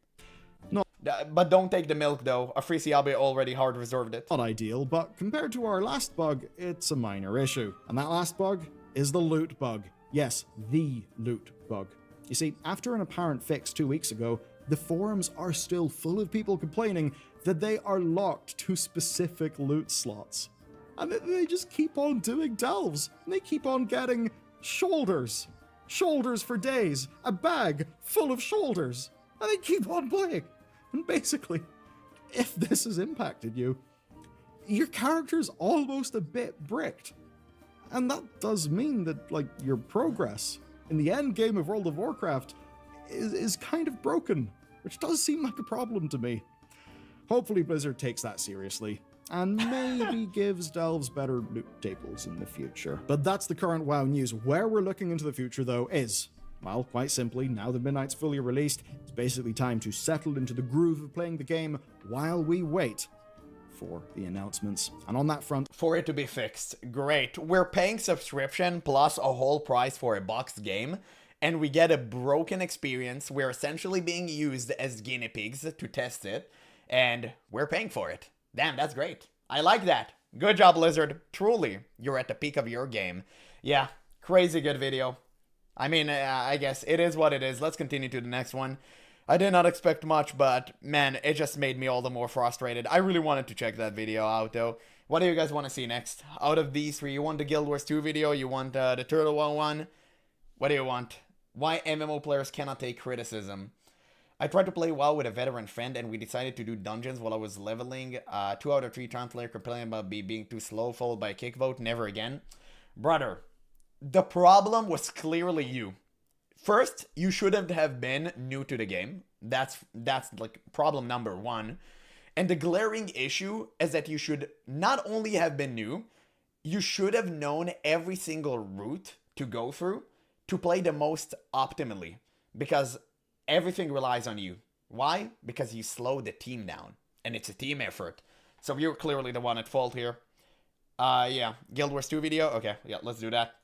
Speaker 2: No.
Speaker 1: But don't take the milk though. Afrisiabe already hard reserved it.
Speaker 2: Not ideal, but compared to our last bug, it's a minor issue. And that last bug is the loot bug. Yes, the loot bug. You see, after an apparent fix 2 weeks ago, the forums are still full of people complaining that they are locked to specific loot slots. And they just keep on doing delves. And they keep on getting shoulders. Shoulders for days. A bag full of shoulders. And they keep on playing. And basically, if this has impacted you, your character's almost a bit bricked. And that does mean that, like, your progress in the end game of World of Warcraft is kind of broken, which does seem like a problem to me. Hopefully Blizzard takes that seriously, and maybe gives delves better loot tables in the future. But that's the current WoW news. Where we're looking into the future, though, is, well, quite simply, now that Midnight's fully released, it's basically time to settle into the groove of playing the game while we wait for the announcements. And on that front,
Speaker 1: for it to be fixed, great. We're paying subscription plus a whole price for a boxed game, and we get a broken experience. We're essentially being used as guinea pigs to test it, and we're paying for it. Damn, that's great. I like that. Good job, Blizzard. Truly, you're at the peak of your game. Yeah, crazy good video. I mean, I guess it is what it is. Let's continue to the next one. I did not expect much, but man, it just made me all the more frustrated. I really wanted to check that video out, though. What do you guys want to see next? Out of these three, you want the Guild Wars 2 video? You want the Turtle one? What do you want? Why MMO players cannot take criticism? I tried to play WoW with a veteran friend, and we decided to do dungeons while I was leveling. 2 out of 3 times player complaining about me being too slow, followed by a kick vote. Never again. Brother, the problem was clearly you. First, you shouldn't have been new to the game. That's like problem number one. And the glaring issue is that you should not only have been new, you should have known every single route to go through to play the most optimally. Because everything relies on you. Why? Because you slowed the team down. And it's a team effort. So you're clearly the one at fault here. Yeah. Guild Wars 2 video? Okay, yeah, let's do that.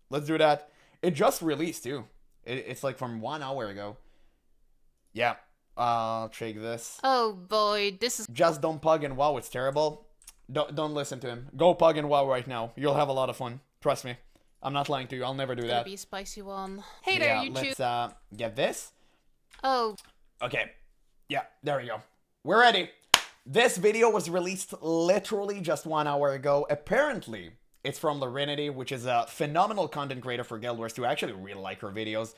Speaker 1: Let's do that. It just released too. It's like from 1 hour ago. Yeah. I'll check this.
Speaker 3: Oh boy, this is...
Speaker 1: Just don't pug and WoW, it's terrible. Don't listen to him. Go pug and WoW right now. You'll have a lot of fun. Trust me. I'm not lying to you. I'll never do
Speaker 3: gonna
Speaker 1: that.
Speaker 3: be a spicy one. Hey there, you two.
Speaker 1: Let's get this.
Speaker 3: Oh.
Speaker 1: Okay. Yeah, there we go. We're ready. This video was released literally just 1 hour ago. Apparently, it's from Lorinity, which is a phenomenal content creator for Guild Wars 2. I actually really like her videos.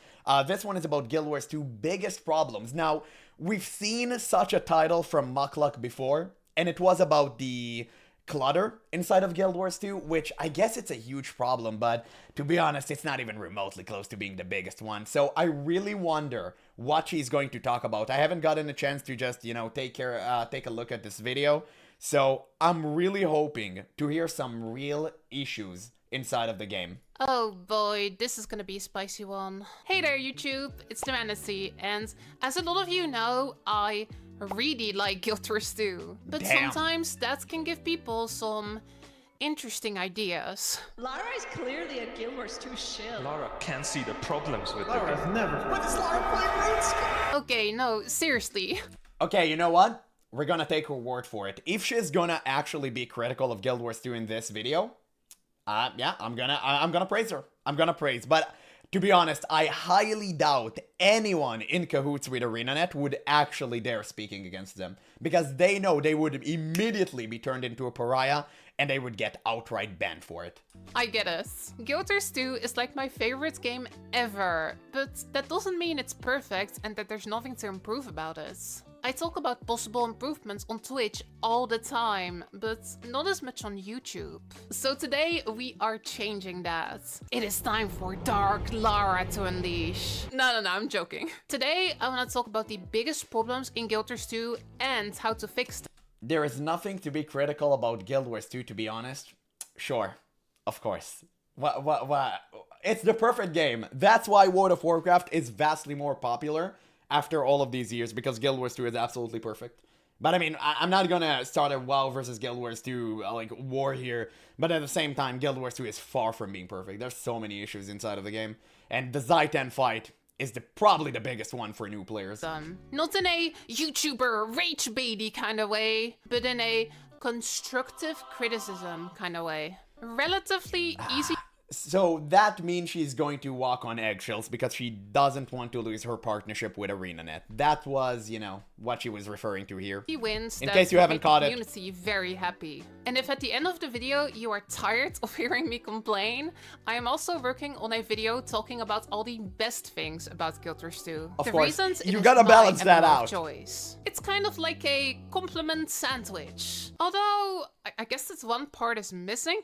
Speaker 1: This one is about Guild Wars 2 biggest problems. Now, we've seen such a title from Muckluck before, and it was about the clutter inside of Guild Wars 2, which I guess it's a huge problem, but to be honest, it's not even remotely close to being the biggest one. So I really wonder what she's going to talk about. I haven't gotten a chance to just, you know, take a look at this video. So I'm really hoping to hear some real issues inside of the game.
Speaker 3: Oh boy, this is gonna be a spicy one. Hey there YouTube, it's the Manatee, and as a lot of you know, I really like Guild Wars 2. But
Speaker 1: Damn.
Speaker 3: sometimes that can give people some interesting ideas.
Speaker 4: Lara is clearly a Guild Wars 2 shill.
Speaker 5: Lara can't see the problems with
Speaker 6: Lara's never. What is Lara playing RuneScape?
Speaker 3: Okay, no, seriously.
Speaker 1: Okay, you know what? We're gonna take her word for it. If she's gonna actually be critical of Guild Wars 2 in this video, yeah, I'm gonna praise her. I'm gonna praise. But to be honest, I highly doubt anyone in cahoots with ArenaNet would actually dare speaking against them, because they know they would immediately be turned into a pariah and they would get outright banned for it.
Speaker 3: I get it. Guild Wars 2 is like my favorite game ever, but that doesn't mean it's perfect and that there's nothing to improve about it. I talk about possible improvements on Twitch all the time, but not as much on YouTube. So today we are changing that. It is time for Dark Lara to unleash. No, I'm joking. Today I want to talk about the biggest problems in Guild Wars 2 and how to fix them.
Speaker 1: There is nothing to be critical about Guild Wars 2, to be honest. Sure, of course. What? It's the perfect game. That's why World of Warcraft is vastly more popular after all of these years, because Guild Wars 2 is absolutely perfect. But I mean, I'm not gonna start a WoW versus Guild Wars 2 like war here, but at the same time, Guild Wars 2 is far from being perfect. There's so many issues inside of the game, and the Zaitan fight is probably the biggest one for new players.
Speaker 3: Not in a YouTuber rage baity kind of way, but in a constructive criticism kind of way. Relatively easy.
Speaker 1: So that means she's going to walk on eggshells because she doesn't want to lose her partnership with ArenaNet. That was, you know, what she was referring to here.
Speaker 3: He wins.
Speaker 1: In case you haven't caught it.
Speaker 3: Community very happy. And if at the end of the video you are tired of hearing me complain, I am also working on a video talking about all the best things about Guild Wars 2.
Speaker 1: Of
Speaker 3: the
Speaker 1: course,
Speaker 3: reasons
Speaker 1: you
Speaker 3: it
Speaker 1: gotta
Speaker 3: is my
Speaker 1: balance that
Speaker 3: MMO of
Speaker 1: out.
Speaker 3: choice. It's kind of like a compliment sandwich. Although I guess that one part is missing.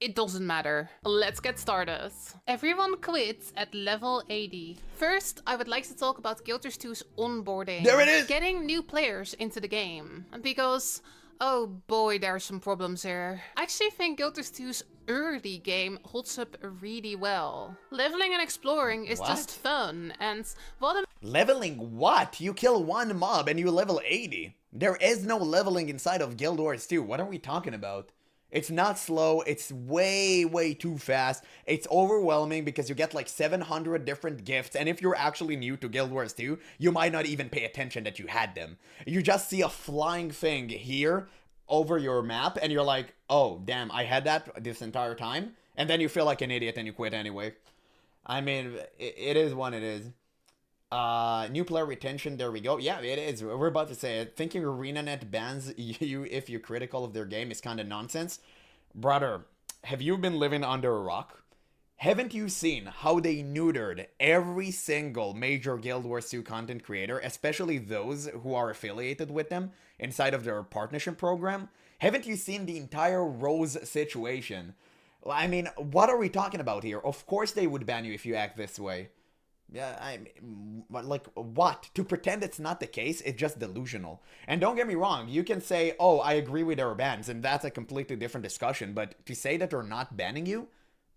Speaker 3: It doesn't matter. Let's get started. Everyone quits at level 80. First, I would like to talk about Guild Wars 2's onboarding.
Speaker 1: There it is!
Speaker 3: Getting new players into the game. Because, oh boy, there are some problems here. I actually think Guild Wars 2's early game holds up really well. Leveling and exploring is
Speaker 1: What?
Speaker 3: just fun, and what a
Speaker 1: Leveling what? You kill one mob and you level 80. There is no leveling inside of Guild Wars 2. What are we talking about? It's not slow, it's way too fast. It's overwhelming because you get like 700 different gifts, and if you're actually new to Guild Wars 2, you might not even pay attention that you had them. You just see a flying thing here over your map, and you're like, oh, damn, I had that this entire time? And then you feel like an idiot and you quit anyway. I mean, it is what it is. New player retention, there we go. Yeah, it is. We're about to say it. Thinking ArenaNet bans you if you're critical of their game is kind of nonsense. Brother, have you been living under a rock? Haven't you seen how they neutered every single major Guild Wars 2 content creator, especially those who are affiliated with them inside of their partnership program? Haven't you seen the entire Rose situation? I mean, what are we talking about here? Of course they would ban you if you act this way. Yeah, like, what? To pretend it's not the case, it's just delusional. And don't get me wrong, you can say, oh, I agree with their bans, and that's a completely different discussion, but to say that they're not banning you,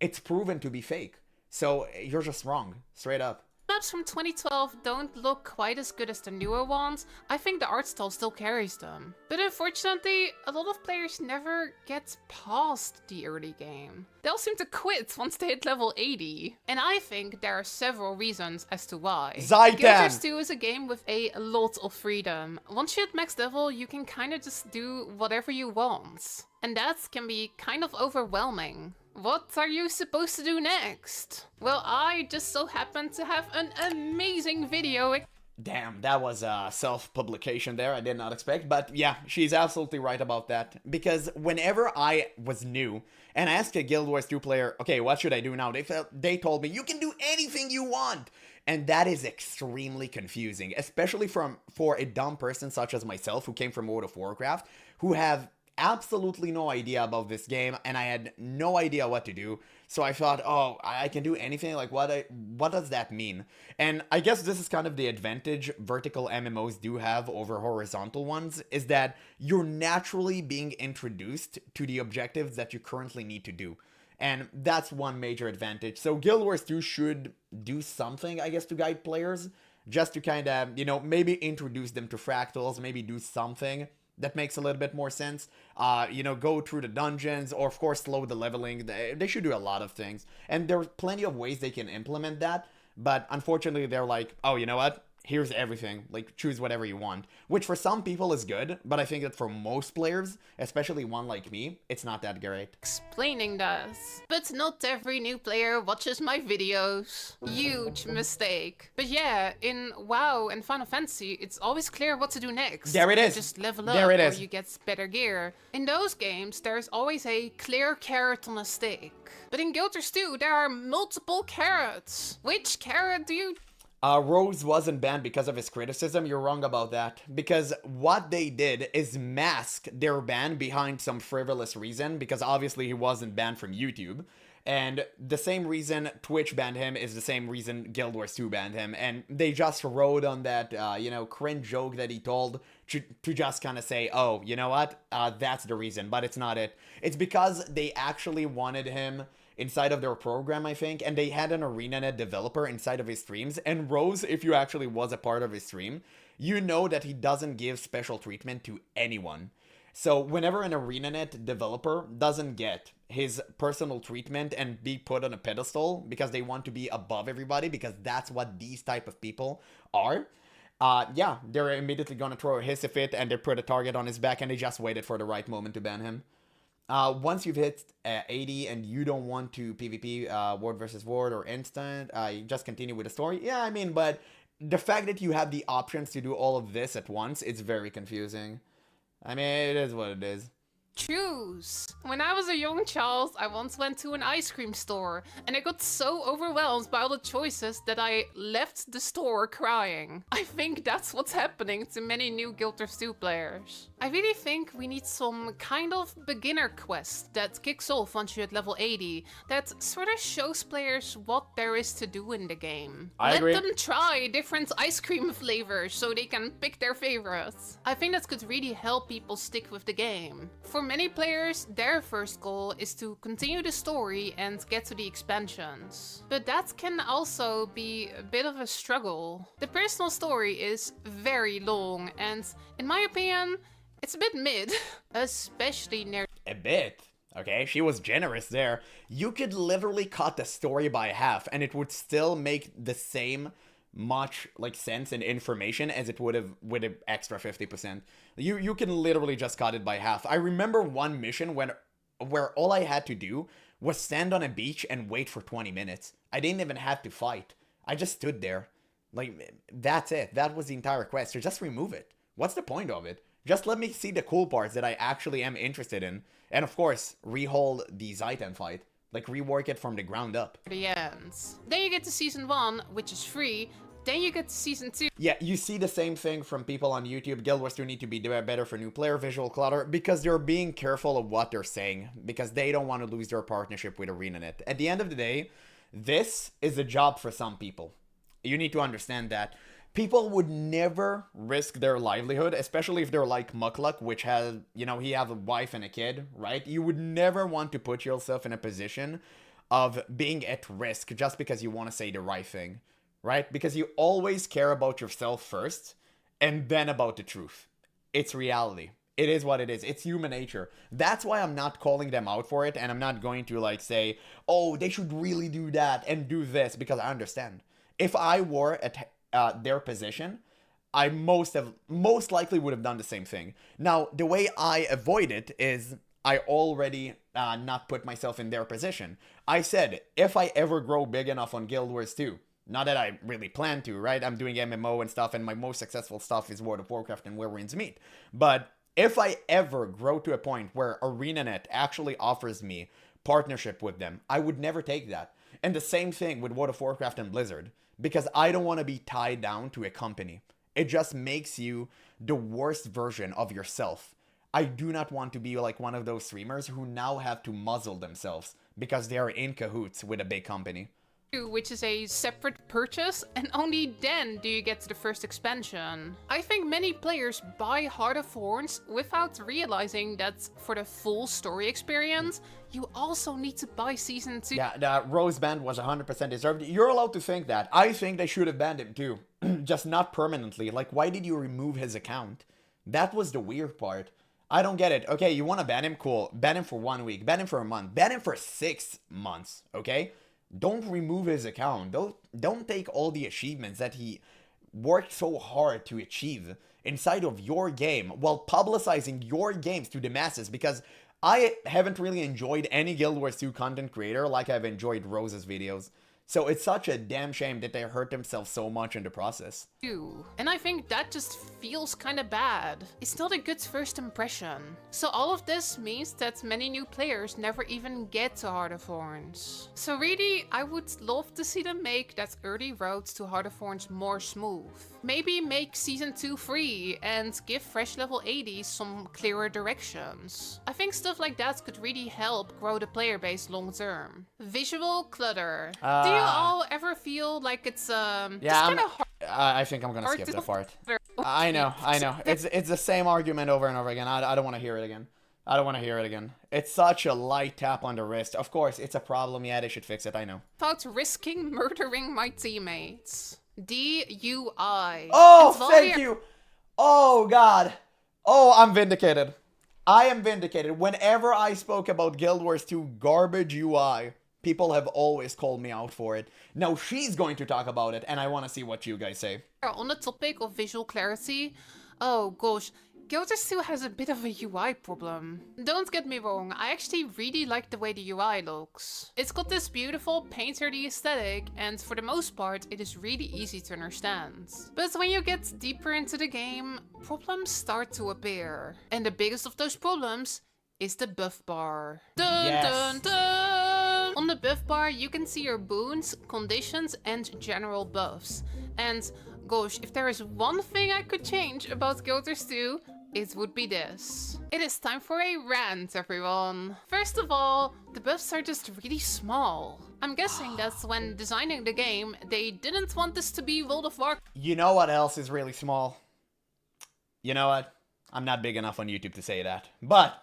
Speaker 1: it's proven to be fake. So you're just wrong, straight up.
Speaker 3: maps from 2012 don't look quite as good as the newer ones. I think the art style still carries them. But unfortunately, a lot of players never get past the early game. They all seem to quit once they hit level 80. And I think there are several reasons as to why.
Speaker 1: Zaitan!
Speaker 3: Guild Wars 2 is a game with a lot of freedom. Once you hit max level, you can kind of just do whatever you want. And that can be kind of overwhelming. What are you supposed to do next? Well, I just so happen to have an amazing video.
Speaker 1: Damn, that was a self-publication there, I did not expect, but yeah, she's absolutely right about that. Because whenever I was new, and I asked a Guild Wars 2 player, okay, what should I do now? They told me, you can do anything you want! And that is extremely confusing, especially for a dumb person such as myself, who came from World of Warcraft, who have absolutely no idea about this game, and I had no idea what to do. So I thought, oh, I can do anything. Like, what does that mean? And I guess this is kind of the advantage vertical MMOs do have over horizontal ones, is that you're naturally being introduced to the objectives that you currently need to do. And that's one major advantage. So Guild Wars 2 should do something, I guess, to guide players, just to kind of, you know, maybe introduce them to fractals, maybe do something that makes a little bit more sense. You know, go through the dungeons, or of course slow the leveling. They should do a lot of things. And there's plenty of ways they can implement that, but unfortunately they're like, oh, you know what? Here's everything. Like, choose whatever you want. Which for some people is good, but I think that for most players, especially one like me, it's not that great.
Speaker 3: Explaining this. But not every new player watches my videos. Huge mistake. But yeah, in WoW and Final Fantasy, it's always clear what to do next.
Speaker 1: There it is.
Speaker 3: You just level up,
Speaker 1: There it
Speaker 3: or
Speaker 1: is.
Speaker 3: you get better gear. In those games, there's always a clear carrot on a stick. But in Guild Wars 2, there are multiple carrots. Which carrot do you...
Speaker 1: Rose wasn't banned because of his criticism. You're wrong about that. Because what they did is mask their ban behind some frivolous reason, because obviously he wasn't banned from YouTube. And the same reason Twitch banned him is the same reason Guild Wars 2 banned him. And they just rode on that, you know, cringe joke that he told to just kind of say, oh, you know what? That's the reason. But it's not it. It's because they actually wanted him inside of their program, I think, and they had an ArenaNet developer inside of his streams. And Rose, if you actually was a part of his stream, you know that he doesn't give special treatment to anyone. So whenever an ArenaNet developer doesn't get his personal treatment and be put on a pedestal because they want to be above everybody, because that's what these type of people are, yeah, they're immediately gonna throw a hiss fit, and they put a target on his back, and they just waited for the right moment to ban him. Once you've hit 80 and you don't want to PvP ward versus ward or instant, you just continue with the story. Yeah, I mean, but the fact that you have the options to do all of this at once, it's very confusing. I mean, it is what it is.
Speaker 3: Choose. When I was a young child, I once went to an ice cream store, and I got so overwhelmed by all the choices that I left the store crying. I think that's what's happening to many new Guild Wars 2 players. I really think we need some kind of beginner quest that kicks off once you're at level 80, that sort of shows players what there is to do in the game.
Speaker 1: I agree.
Speaker 3: Let them try different ice cream flavors so they can pick their favorites. I think that could really help people stick with the game. For many players, their first goal is to continue the story and get to the expansions. But that can also be a bit of a struggle. The personal story is very long, and in my opinion, it's a bit mid, especially near...
Speaker 1: A bit. Okay, she was generous there. You could literally cut the story by half, and it would still make the same much like sense and information as it would have with an extra 50%. You can literally just cut it by half. I remember one mission where all I had to do was stand on a beach and wait for 20 minutes. I didn't even have to fight. I just stood there. Like, that's it. That was the entire quest. So just remove it. What's the point of it? Just let me see the cool parts that I actually am interested in. And of course, rehold the Zaitan fight. Like, rework it from the ground up.
Speaker 3: the ends. Then you get to Season 1, which is free. Then you get to Season 2.
Speaker 1: Yeah, you see the same thing from people on YouTube. Guild Wars 2 need to be better for new player visual clutter, because they're being careful of what they're saying, because they don't want to lose their partnership with ArenaNet. At the end of the day, this is a job for some people. You need to understand that. People would never risk their livelihood, especially if they're like Mukluk, which has, you know, he has a wife and a kid, right? You would never want to put yourself in a position of being at risk just because you want to say the right thing, right? Because you always care about yourself first and then about the truth. It's reality. It is what it is. It's human nature. That's why I'm not calling them out for it, and I'm not going to like say, oh, they should really do that and do this, because I understand. If I were at their position, I most likely would have done the same thing. Now, the way I avoid it is I already not put myself in their position. I said, if I ever grow big enough on Guild Wars 2, not that I really plan to, right? I'm doing MMO and stuff, and my most successful stuff is World of Warcraft and Where Winds Meet. But if I ever grow to a point where ArenaNet actually offers me partnership with them, I would never take that. And the same thing with World of Warcraft and Blizzard, because I don't want to be tied down to a company. It just makes you the worst version of yourself. I do not want to be like one of those streamers who now have to muzzle themselves because they are in cahoots with a big company.
Speaker 3: Which is a separate purchase, and only then do you get to the first expansion. I think many players buy Heart of Thorns without realizing that for the full story experience, you also need to buy Season 2.
Speaker 1: Yeah, the Rose ban was 100% deserved. You're allowed to think that. I think they should have banned him too. Just not permanently. Like, why did you remove his account? That was the weird part. I don't get it. Okay, you want to ban him? Cool. Ban him for 1 week. Ban him for a month. Ban him for 6 months, okay? Don't remove his account. Don't take all the achievements that he worked so hard to achieve inside of your game while publicizing your games to the masses, because I haven't really enjoyed any Guild Wars 2 content creator like I've enjoyed Rose's videos. So it's such a damn shame that they hurt themselves so much in the process.
Speaker 3: And I think that just feels kinda bad. It's not a good first impression. So all of this means that many new players never even get to Heart of Thorns. So really, I would love to see them make that early road to Heart of Thorns more smooth. Maybe make Season 2 free and give fresh level 80s some clearer directions. I think stuff like that could really help grow the player base long term. Visual clutter. Do you all ever feel like it's just kind of hard?
Speaker 1: I think I'm gonna skip that part. I know. It's the same argument over and over again. I don't want to hear it again. I don't want to hear it again. It's such a light tap on the wrist. Of course, it's a problem. Yeah, they should fix it. I know.
Speaker 3: Without risking murdering my teammates. DUI.
Speaker 1: Oh, thank you. Oh, God. Oh, I'm vindicated. I am vindicated. Whenever I spoke about Guild Wars 2 garbage UI, people have always called me out for it. Now she's going to talk about it, and I want to see what you guys say.
Speaker 3: On the topic of visual clarity, oh gosh, Guild Wars 2 has a bit of a UI problem. Don't get me wrong, I actually really like the way the UI looks. It's got this beautiful painterly aesthetic, and for the most part, it is really easy to understand. But when you get deeper into the game, problems start to appear. And the biggest of those problems is the buff bar. Dun dun dun! On the buff bar, you can see your boons, conditions, and general buffs. And gosh, if there is one thing I could change about Guild Wars 2, it would be this. It is time for a rant, everyone. First of all, the buffs are just really small. I'm guessing that's when designing the game, they didn't want this to be World of Warcraft.
Speaker 1: You know what else is really small? You know what? I'm not big enough on YouTube to say that. But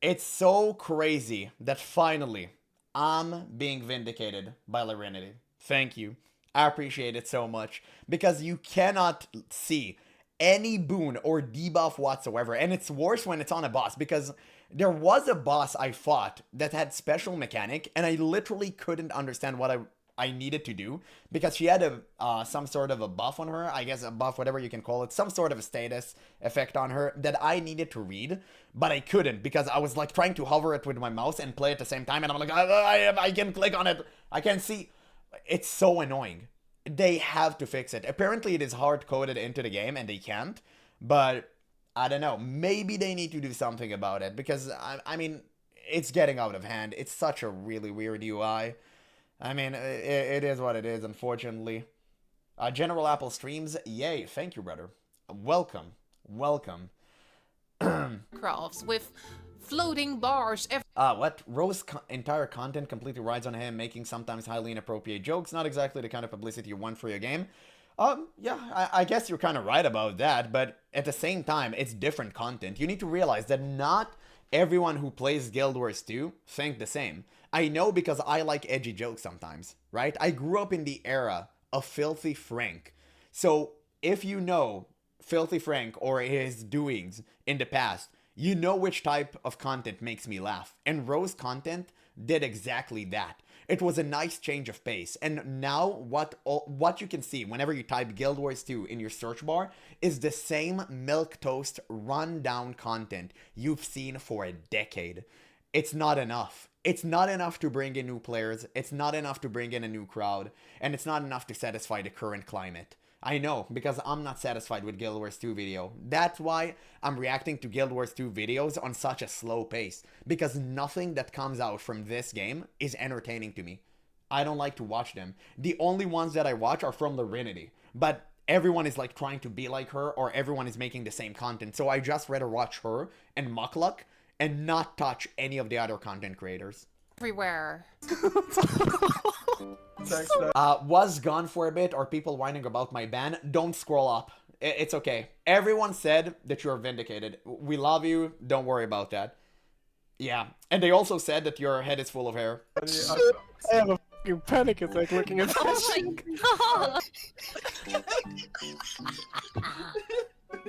Speaker 1: it's so crazy that finally I'm being vindicated by Larinity. Thank you. I appreciate it so much. Because you cannot see any boon or debuff whatsoever. And it's worse when it's on a boss, because there was a boss I fought that had special mechanic, and I literally couldn't understand what I needed to do, because she had some sort of a buff on her, I guess a buff, whatever you can call it, some sort of a status effect on her that I needed to read, but I couldn't, because I was like trying to hover it with my mouse and play at the same time, and I'm like, I can click on it, I can see. It's so annoying. They have to fix it. Apparently it is hard-coded into the game, and they can't, but I don't know. Maybe they need to do something about it, because, I mean, it's getting out of hand. It's such a really weird UI. I mean, it is what it is, unfortunately. GeneralApple streams. Yay. Thank you, brother. Welcome. Welcome.
Speaker 3: Crafts with floating bars.
Speaker 1: What? Rose's entire content completely rides on him making sometimes highly inappropriate jokes. Not exactly the kind of publicity you want for your game. Yeah, I guess you're kind of right about that, but at the same time, it's different content. You need to realize that not everyone who plays Guild Wars 2 think the same. I know, because I like edgy jokes sometimes, right? I grew up in the era of Filthy Frank. So if you know Filthy Frank or his doings in the past, you know which type of content makes me laugh. And Rose content did exactly that. It was a nice change of pace. And now what you can see whenever you type Guild Wars 2 in your search bar is the same milquetoast rundown content you've seen for a decade. It's not enough. It's not enough to bring in new players. It's not enough to bring in a new crowd. And it's not enough to satisfy the current climate. I know, because I'm not satisfied with Guild Wars 2 video. That's why I'm reacting to Guild Wars 2 videos on such a slow pace. Because nothing that comes out from this game is entertaining to me. I don't like to watch them. The only ones that I watch are from Larinity. But everyone is like trying to be like her, or everyone is making the same content. So I just rather watch her and Muckluck and not touch any of the other content creators.
Speaker 3: Everywhere.
Speaker 1: Was gone for a bit, or people whining about my ban. Don't scroll up. It's okay. Everyone said that you're vindicated. We love you. Don't worry about that. Yeah. And they also said that your head is full of hair.
Speaker 7: I have a fucking panic attack looking at
Speaker 4: Oh
Speaker 7: this.
Speaker 4: my god!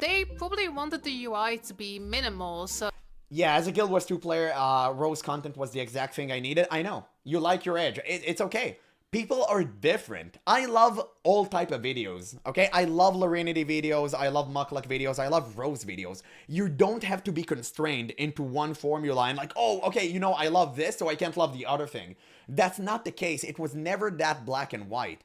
Speaker 3: They probably wanted the UI to be minimal, so
Speaker 1: Yeah, as a Guild Wars 2 player, Rose content was the exact thing I needed. I know. You like your edge. It's okay. People are different. I love all type of videos, okay? I love Larinity videos, I love Muckluck videos, I love Rose videos. You don't have to be constrained into one formula and like, oh, okay, you know, I love this, so I can't love the other thing. That's not the case. It was never that black and white.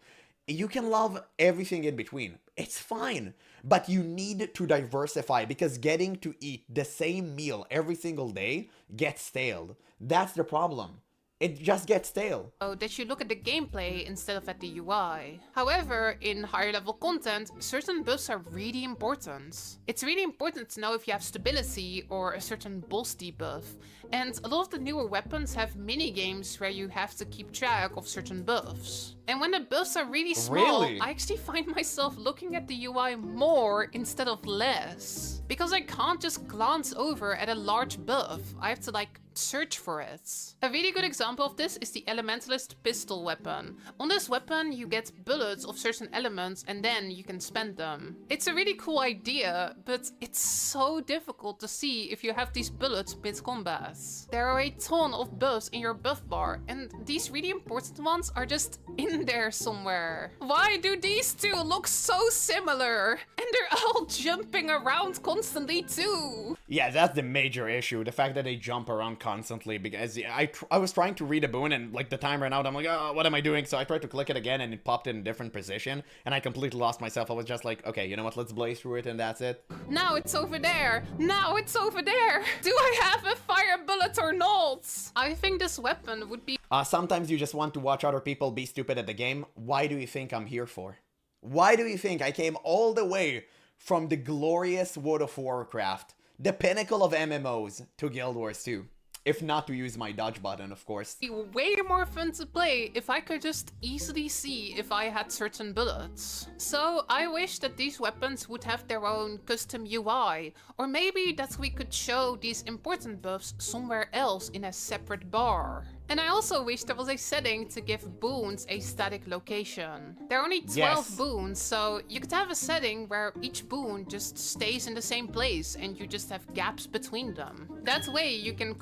Speaker 1: You can love everything in between. It's fine. But you need to diversify, because getting to eat the same meal every single day gets stale. That's the problem. It just gets stale.
Speaker 3: that you look at the gameplay instead of at the UI. However, in higher level content, certain buffs are really important. It's really important to know if you have stability or a certain boss debuff. And a lot of the newer weapons have mini games where you have to keep track of certain buffs. And when the buffs are really small,
Speaker 1: Really?
Speaker 3: I actually find myself looking at the UI more instead of less. Because I can't just glance over at a large buff. I have to like search for it. A really good example of this is the Elementalist pistol weapon. On this weapon you get bullets of certain elements and then you can spend them. It's a really cool idea, but it's so difficult to see if you have these bullets mid-combat. There are a ton of buffs in your buff bar, and these really important ones are just in there somewhere. Why do these two look so similar? And they're all jumping around constantly too.
Speaker 1: Yeah, that's the major issue. The fact that they jump around constantly, because I was trying to read a boon and like the time ran out. I'm like, oh, what am I doing? So I tried to click it again and it popped in a different position and I completely lost myself. I was just like, okay, you know what? Let's blaze through it and that's it.
Speaker 3: Now it's over there. Now it's over there. Do I have a fire bullet or not? I think this weapon would be...
Speaker 1: Sometimes you just want to watch other people be stupid at the game. Why do you think I'm here for? Why do you think I came all the way from the glorious World of Warcraft, the pinnacle of MMOs, to Guild Wars 2? If not to use my dodge button, of course.
Speaker 3: be way more fun to play if I could just easily see if I had certain bullets. So I wish that these weapons would have their own custom UI, or maybe that we could show these important buffs somewhere else in a separate bar. And I also wish there was a setting to give boons a static location. There are only 12
Speaker 1: Yes.
Speaker 3: boons, so you could have a setting where each boon just stays in the same place and you just have gaps between them. That way you can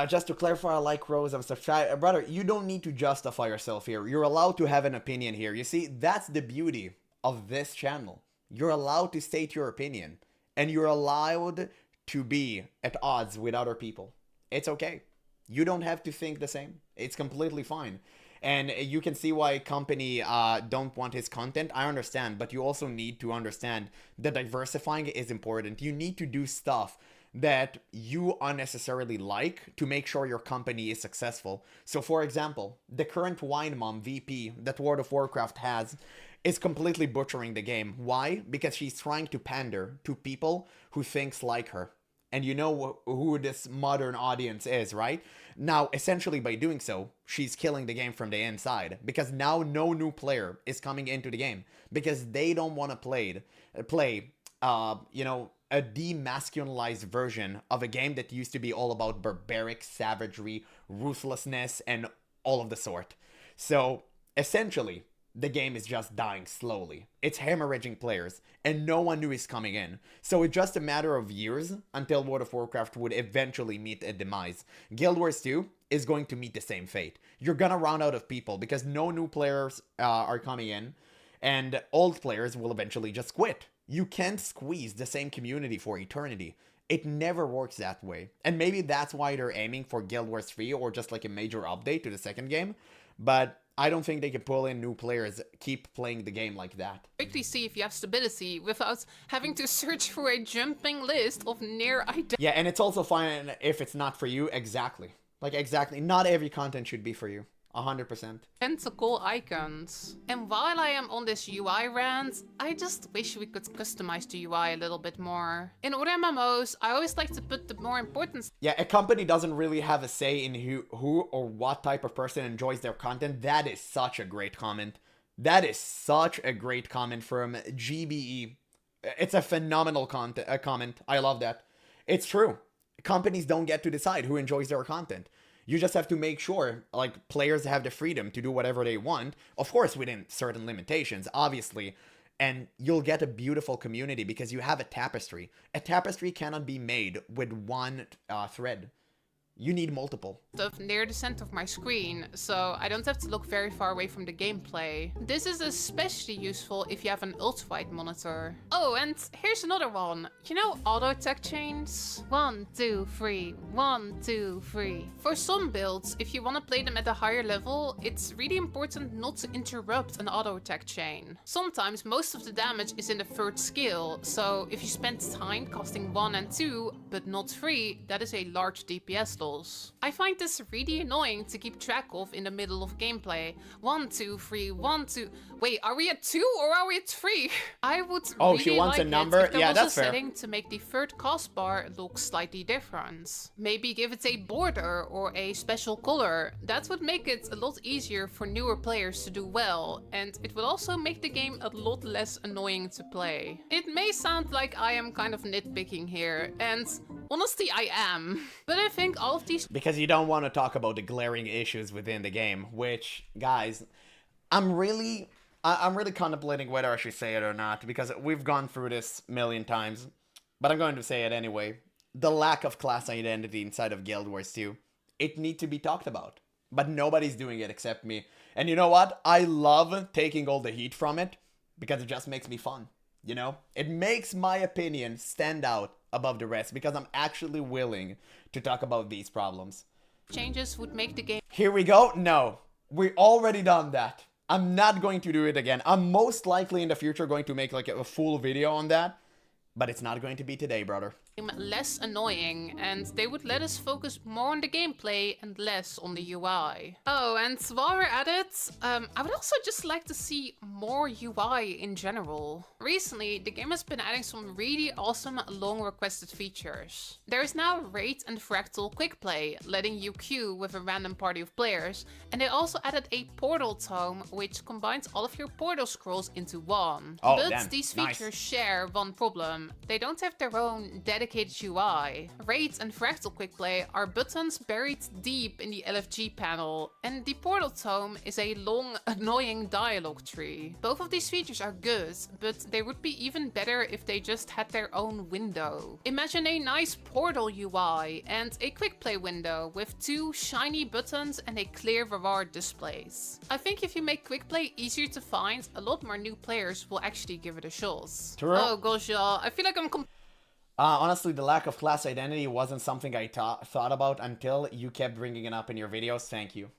Speaker 1: Just to clarify, like Rose, I'm subscribed. Brother, you don't need to justify yourself here. You're allowed to have an opinion here. You see, that's the beauty of this channel. You're allowed to state your opinion. And you're allowed to be at odds with other people. It's okay. You don't have to think the same. It's completely fine. And you can see why company don't want his content. I understand, but you also need to understand that diversifying is important. You need to do stuff that you unnecessarily like to make sure your company is successful. So for example, the current Wine Mom VP that World of Warcraft has is completely butchering the game. Why? Because she's trying to pander to people who thinks like her. And you know who this modern audience is, right? Now, essentially by doing so, she's killing the game from the inside. Because now no new player is coming into the game. Because they don't want to play, a demasculinized version of a game that used to be all about barbaric savagery, ruthlessness, and all of the sort. So, essentially, the game is just dying slowly. It's hemorrhaging players, and no one new is coming in. So it's just a matter of years until World of Warcraft would eventually meet a demise. Guild Wars 2 is going to meet the same fate. You're gonna run out of people because no new players are coming in, and old players will eventually just quit. You can't squeeze the same community for eternity. It never works that way. And maybe that's why they're aiming for Guild Wars 3 or just like a major update to the second game. But I don't think they can pull in new players, keep playing the game like that.
Speaker 3: quickly see if you have stability without having to search for a jumping list of near identical.
Speaker 1: Yeah, and it's also fine if it's not for you. Exactly. Like, exactly. Not every content should be for you. 100%.
Speaker 3: Tentacle icons. And while I am on this UI rant, I just wish we could customize the UI a little bit more. In other MMOs, I always like to put the more important
Speaker 1: Yeah, a company doesn't really have a say in who or what type of person enjoys their content. That is such a great comment. That is such a great comment from GBE. It's a phenomenal comment. I love that. It's true. Companies don't get to decide who enjoys their content. You just have to make sure, like, players have the freedom to do whatever they want. Of course, within certain limitations, obviously. And you'll get a beautiful community because you have a tapestry. A tapestry cannot be made with one thread. You need multiple.
Speaker 3: stuff near the center of my screen, so I don't have to look very far away from the gameplay. This is especially useful if you have an ultra-wide monitor. Oh, and here's another one. You know auto attack chains? 1, 2, 3, 1, 2, 3. For some builds, if you want to play them at a higher level, it's really important not to interrupt an auto attack chain. Sometimes most of the damage is in the third skill, so if you spend time casting 1 and 2, but not 3, that is a large DPS loss. I find this really annoying to keep track of in the middle of gameplay. 1, 2, 3, 1, 2. Wait, are we at 2 or are we at 3? I would really
Speaker 1: she wants
Speaker 3: like
Speaker 1: a number?
Speaker 3: it if there
Speaker 1: Yeah,
Speaker 3: was
Speaker 1: that's
Speaker 3: a
Speaker 1: fair.
Speaker 3: setting to make the third cast bar look slightly different. Maybe give it a border or a special color. That would make it a lot easier for newer players to do well, and it would also make the game a lot less annoying to play. It may sound like I am kind of nitpicking here, and honestly I am. But I think all of these
Speaker 1: Because you don't want to talk about the glaring issues within the game, which, guys, I'm really contemplating whether I should say it or not, because we've gone through this a million times, but I'm going to say it anyway. The lack of class identity inside of Guild Wars 2, it needs to be talked about, but nobody's doing it except me. And you know what? I love taking all the heat from it, because it just makes me fun, you know? It makes my opinion stand out above the rest, because I'm actually willing to talk about these problems.
Speaker 3: changes would make the game
Speaker 1: Here we go. No, we already done that. I'm not going to do it again. I'm most likely in the future going to make like a full video on that, but it's not going to be today, brother.
Speaker 3: less annoying, and they would let us focus more on the gameplay and less on the UI. Oh, and while we're at it, I would also just like to see more UI in general. Recently, the game has been adding some really awesome long requested features. There is now Raid and Fractal Quick Play, letting you queue with a random party of players, and they also added a portal tome, which combines all of your portal scrolls into one.
Speaker 1: Oh,
Speaker 3: But
Speaker 1: damn,
Speaker 3: these
Speaker 1: nice.
Speaker 3: features share one problem. They don't have their own dedicated UI. Raid and Fractal Quick Play are buttons buried deep in the LFG panel, and the portal tome is a long, annoying dialogue tree. Both of these features are good, but they would be even better if they just had their own window. Imagine a nice portal UI and a quick play window with 2 shiny buttons and a clear reward displays. I think if you make quick play easier to find, a lot more new players will actually give it a shot.
Speaker 1: True.
Speaker 3: Oh gosh, y'all, I feel like I'm
Speaker 1: Honestly, the lack of class identity wasn't something I thought about until you kept bringing it up in your videos. Thank you.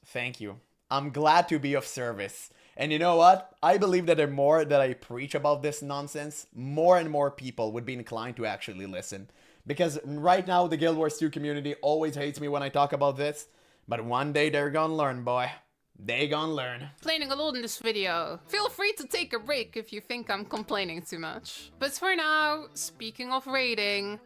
Speaker 1: Thank you. I'm glad to be of service. And you know what? I believe that the more that I preach about this nonsense, more and more people would be inclined to actually listen. Because right now, the Guild Wars 2 community always hates me when I talk about this. But one day they're gonna learn, boy. They gonna learn.
Speaker 3: complaining a lot in this video. Feel free to take a break if you think I'm complaining too much. But for now, speaking of raiding,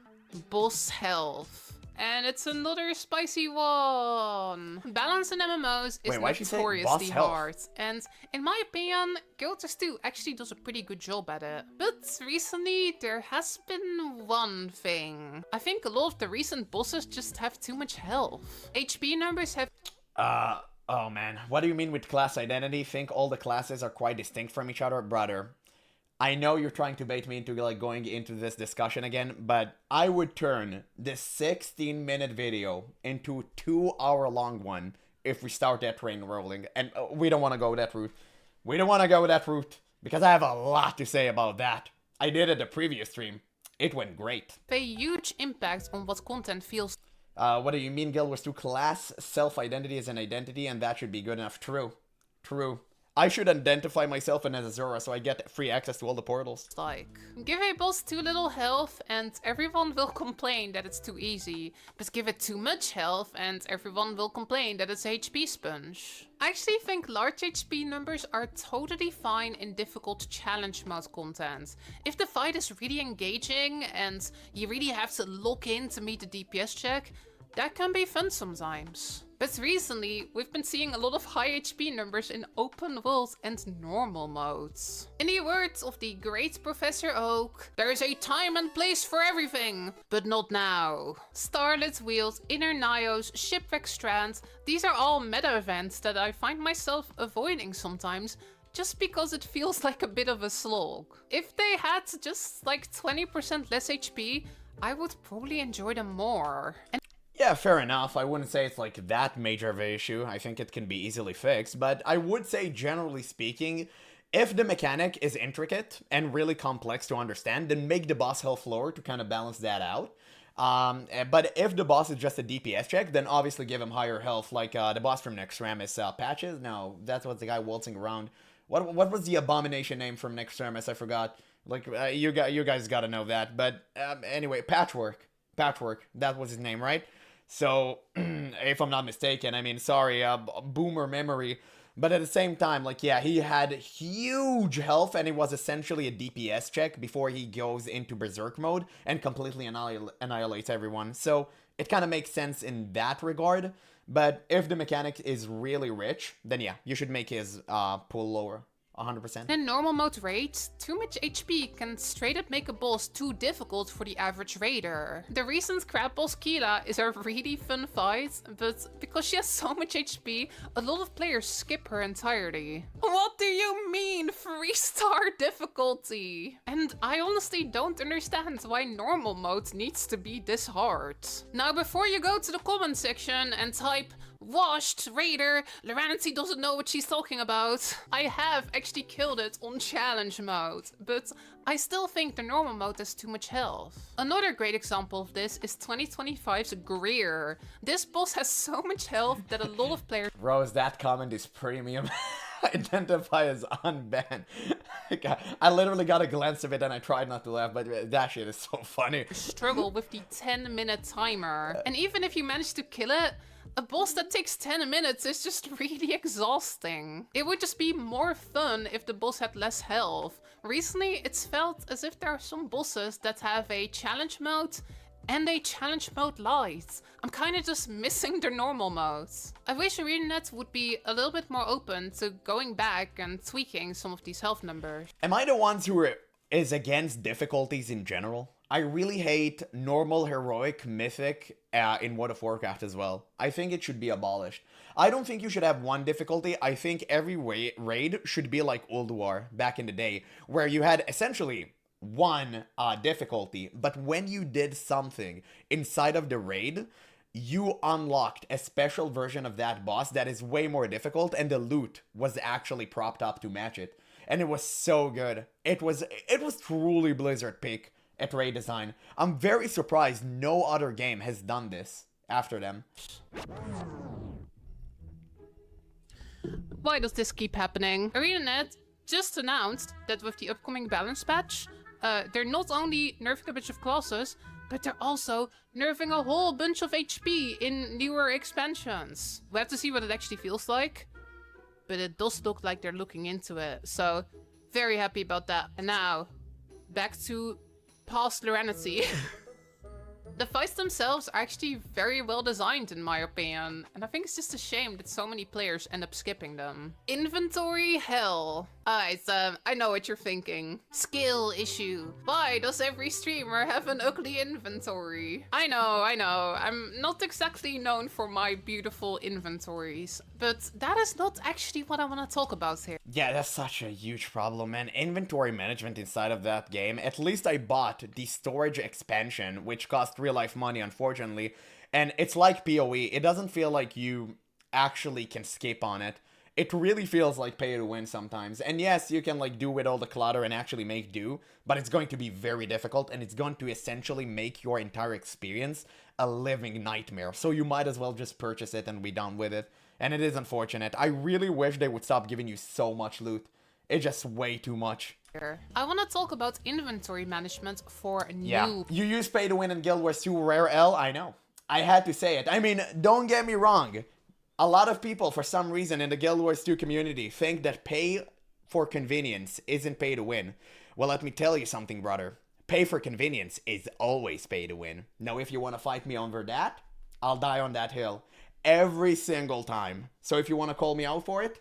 Speaker 3: boss health. And it's another spicy one. Balance in MMOs is
Speaker 1: Wait, why'd she say
Speaker 3: notoriously
Speaker 1: boss health?
Speaker 3: hard. And in my opinion, Guild Wars 2 actually does a pretty good job at it. But recently, there has been one thing. I think a lot of the recent bosses just have too much health. HP numbers have
Speaker 1: Oh man, what do you mean with class identity? Think all the classes are quite distinct from each other? Brother, I know you're trying to bait me into like going into this discussion again, but I would turn this 16-minute video into a 2-hour-long one if we start that train rolling. And we don't want to go that route. We don't want to go that route because I have a lot to say about that. I did it the previous stream. It went great.
Speaker 3: a huge impact on what content feels
Speaker 1: What do you mean, Guild Wars 2 class? Self-identity is an identity, and that should be good enough. True. True. I should identify myself as Azura so I get free access to all the portals.
Speaker 3: Like, give a boss too little health and everyone will complain that it's too easy, but give it too much health and everyone will complain that it's HP sponge. I actually think large HP numbers are totally fine in difficult challenge mode content. If the fight is really engaging and you really have to lock in to meet the DPS check, that can be fun sometimes. But recently, we've been seeing a lot of high HP numbers in open world and normal modes. In the words of the great Professor Oak, there is a time and place for everything, but not now. Starlit Wheels, Inner Nios, Shipwreck Strand, these are all meta events that I find myself avoiding sometimes, just because it feels like a bit of a slog. If they had just like 20% less HP, I would probably enjoy them more.
Speaker 1: Yeah, fair enough. I wouldn't say it's like that major of an issue. I think it can be easily fixed, but I would say generally speaking, if the mechanic is intricate and really complex to understand, then make the boss health lower to kind of balance that out. But if the boss is just a DPS check, then obviously give him higher health, like the boss from Next Ramus, Patches? No, that's what the guy waltzing around. What was the abomination name from Next Ramus? I forgot. Like, you guys gotta know that. But anyway, Patchwork, that was his name, right? So, if I'm not mistaken, I mean, sorry, boomer memory, but at the same time, like, yeah, he had huge health, and it was essentially a DPS check before he goes into Berserk mode and completely annihilates everyone. So, it kind of makes sense in that regard, but if the mechanic is really rich, then yeah, you should make his pull lower. 100%.
Speaker 3: In normal mode raids, too much HP can straight up make a boss too difficult for the average raider. The recent crab boss Kila is a really fun fight, but because she has so much HP, a lot of players skip her entirely. What do you mean 3-star difficulty? And I honestly don't understand why normal mode needs to be this hard. Now before you go to the comment section and type "Washed, Raider, Loranity doesn't know what she's talking about," I have actually killed it on challenge mode, but I still think the normal mode has too much health. Another great example of this is 2025's Greer. This boss has so much health that a lot of players—
Speaker 1: Rose, that comment is premium. Identify as unbanned. I literally got a glance of it and I tried not to laugh, but that shit is so funny.
Speaker 3: struggle with the 10-minute timer. And even if you manage to kill it, a boss that takes 10 minutes is just really exhausting. It would just be more fun if the boss had less health. Recently, it's felt as if there are some bosses that have a challenge mode and a challenge mode light. I'm kinda just missing the normal mode. I wish ArenaNet would be a little bit more open to going back and tweaking some of these health numbers.
Speaker 1: Am I the ones who is against difficulties in general? I really hate normal, heroic, mythic in World of Warcraft as well. I think it should be abolished. I don't think you should have one difficulty. I think every raid should be like Old War back in the day, where you had essentially one difficulty, but when you did something inside of the raid, you unlocked a special version of that boss that is way more difficult, and the loot was actually propped up to match it. And it was so good. It was truly Blizzard peak at raid design. I'm very surprised no other game has done this after them.
Speaker 3: Why does this keep happening? ArenaNet just announced that with the upcoming balance patch, they're not only nerfing a bunch of classes, but they're also nerfing a whole bunch of HP in newer expansions. We have to see what it actually feels like, but it does look like they're looking into it, so very happy about that. And now, back to past Loranity. The fights themselves are actually very well designed in my opinion, and I think it's just a shame that so many players end up skipping them. Inventory hell. Alright, I know what you're thinking. Skill issue. Why does every streamer have an ugly inventory? I know. I'm not exactly known for my beautiful inventories, but that is not actually what I want to talk about here.
Speaker 1: Yeah, that's such a huge problem, man. Inventory management inside of that game. At least I bought the storage expansion, which cost real life money, unfortunately. And it's like PoE. It doesn't feel like you actually can skip on it. It really feels like pay to win sometimes. And yes, you can like do with all the clutter and actually make do, but it's going to be very difficult, and it's going to essentially make your entire experience a living nightmare. So you might as well just purchase it and be done with it. And it is unfortunate. I really wish they would stop giving you so much loot. It's just way too much.
Speaker 3: I want to talk about inventory management for
Speaker 1: Yeah,
Speaker 3: new.
Speaker 1: you use pay to win in Guild Wars 2 Rare L, I know. I had to say it. I mean, don't get me wrong. A lot of people, for some reason, in the Guild Wars 2 community think that pay for convenience isn't pay to win. Well, let me tell you something, brother. Pay for convenience is always pay to win. Now, if you want to fight me over that, I'll die on that hill. Every single time. So if you want to call me out for it,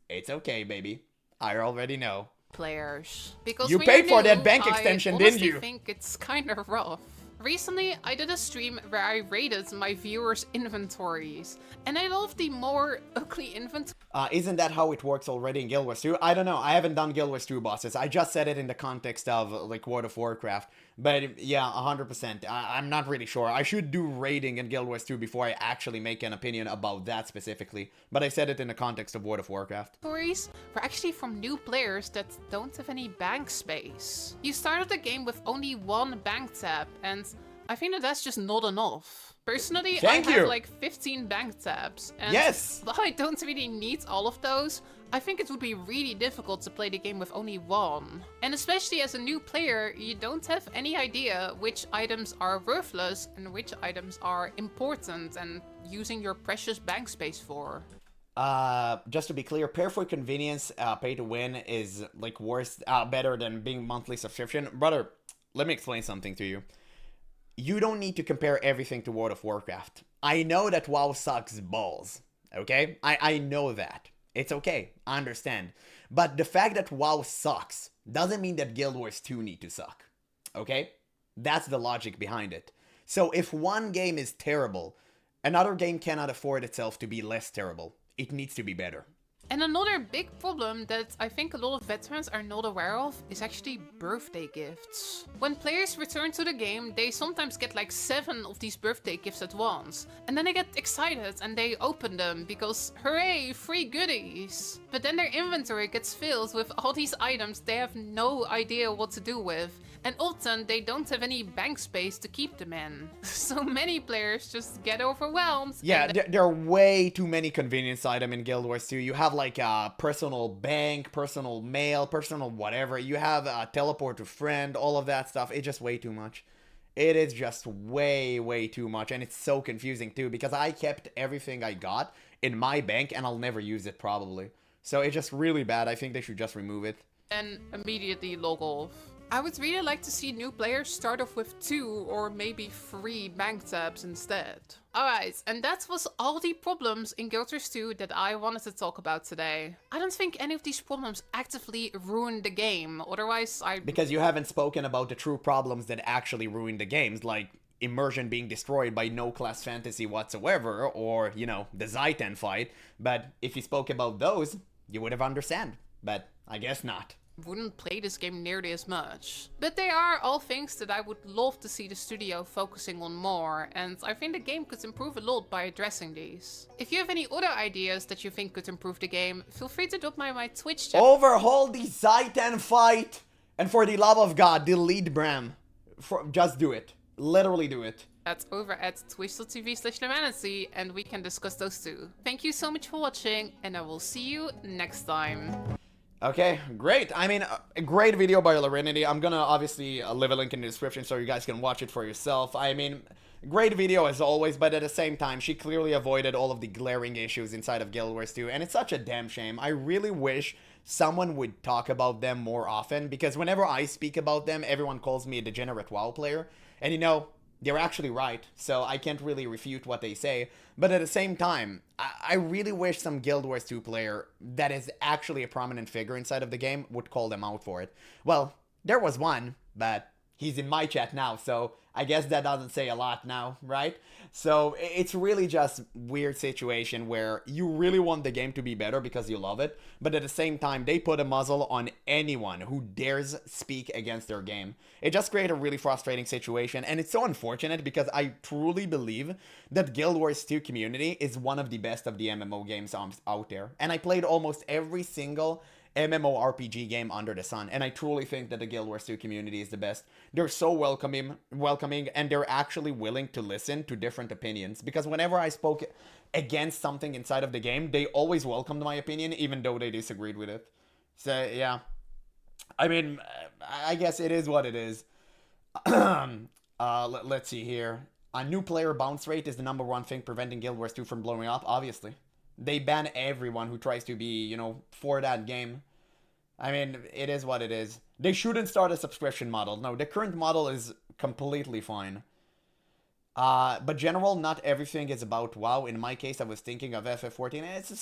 Speaker 1: it's okay, baby. I already know.
Speaker 3: Players. Because
Speaker 1: You
Speaker 3: when
Speaker 1: paid
Speaker 3: you're
Speaker 1: for that
Speaker 3: new,
Speaker 1: bank extension,
Speaker 3: I
Speaker 1: didn't
Speaker 3: honestly
Speaker 1: you?
Speaker 3: think it's kind of rough. Recently, I did a stream where I rated my viewers' inventories, and I love the more ugly inventory.
Speaker 1: Isn't that how it works already in Guild Wars 2? I don't know. I haven't done Guild Wars 2 bosses. I just said it in the context of, like, World of Warcraft. But, yeah, 100%. I'm not really sure. I should do rating in Guild Wars 2 before I actually make an opinion about that specifically. But I said it in the context of World of Warcraft.
Speaker 3: Stories were actually from new players that don't have any bank space. You started the game with only one bank tab, and I think that that's just not enough. Personally,
Speaker 1: Thank
Speaker 3: I have
Speaker 1: you.
Speaker 3: like 15 bank tabs, and
Speaker 1: Yes!
Speaker 3: though I don't really need all of those, I think it would be really difficult to play the game with only one. And especially as a new player, you don't have any idea which items are worthless and which items are important and using your precious bank space for.
Speaker 1: Just to be clear, pay for convenience, pay to win is, like, worse, better than being monthly subscription. Brother, let me explain something to you. You don't need to compare everything to World of Warcraft. I know that WoW sucks balls, okay? I know that. It's okay, I understand. But the fact that WoW sucks doesn't mean that Guild Wars 2 need to suck, okay? That's the logic behind it. So if one game is terrible, another game cannot afford itself to be less terrible. It needs to be better.
Speaker 3: And another big problem that I think a lot of veterans are not aware of is actually birthday gifts. When players return to the game, they sometimes get like 7 of these birthday gifts at once. And then they get excited and they open them because hooray, free goodies! But then their inventory gets filled with all these items they have no idea what to do with. And often they don't have any bank space to keep them in. So many players just get overwhelmed.
Speaker 1: Yeah,
Speaker 3: and
Speaker 1: there are way too many convenience items in Guild Wars 2. You have like a personal bank, personal mail, personal whatever. You have a teleport to friend, all of that stuff. It's just way too much. It is just way too much. And it's so confusing too because I kept everything I got in my bank and I'll never use it probably. So it's just really bad. I think they should just remove it.
Speaker 3: and immediately log off. I would really like to see new players start off with 2 or maybe 3 bank tabs instead. Alright, and that was all the problems in Guild Wars 2 that I wanted to talk about today. I don't think any of these problems actively ruin the game, otherwise
Speaker 1: Because you haven't spoken about the true problems that actually ruin the games, like immersion being destroyed by no class fantasy whatsoever, or, you know, the Zaitan fight. But if you spoke about those, you would have understand. But I guess not.
Speaker 3: wouldn't play this game nearly as much. But they are all things that I would love to see the studio focusing on more, and I think the game could improve a lot by addressing these. If you have any other ideas that you think could improve the game, feel free to drop my Twitch chat.
Speaker 1: Overhaul the Zaitan fight! And for the love of God, delete Bram. Just do it. Literally do it.
Speaker 3: That's over at twitch.tv/Lemanity, and we can discuss those too. Thank you so much for watching, and I will see you next time.
Speaker 1: Okay, great. I mean, a great video by Larinity. I'm gonna obviously leave a link in the description so you guys can watch it for yourself. I mean, great video as always, but at the same time, she clearly avoided all of the glaring issues inside of Guild Wars 2, and it's such a damn shame. I really wish someone would talk about them more often, because whenever I speak about them, everyone calls me a degenerate WoW player, and you know, they're actually right, so I can't really refute what they say. But at the same time, I really wish some Guild Wars 2 player that is actually a prominent figure inside of the game would call them out for it. Well, there was one, but he's in my chat now, so I guess that doesn't say a lot now, right? So it's really just weird situation where you really want the game to be better because you love it, but at the same time, they put a muzzle on anyone who dares speak against their game. It just created a really frustrating situation, and it's so unfortunate because I truly believe that Guild Wars 2 community is one of the best of the MMO games out there. And I played almost every single MMORPG game under the sun. And I truly think that the Guild Wars 2 community is the best. They're so welcoming, and they're actually willing to listen to different opinions. Because whenever I spoke against something inside of the game, they always welcomed my opinion, even though they disagreed with it. So, yeah. I mean, I guess it is what it is. Let's see here. A new player bounce rate is the #1 thing preventing Guild Wars 2 from blowing up, obviously. They ban everyone who tries to be, you know, for that game. I mean, it is what it is. They shouldn't start a subscription model. No, the current model is completely fine. But general, not everything is about WoW. In my case, I was thinking of FF14. It's the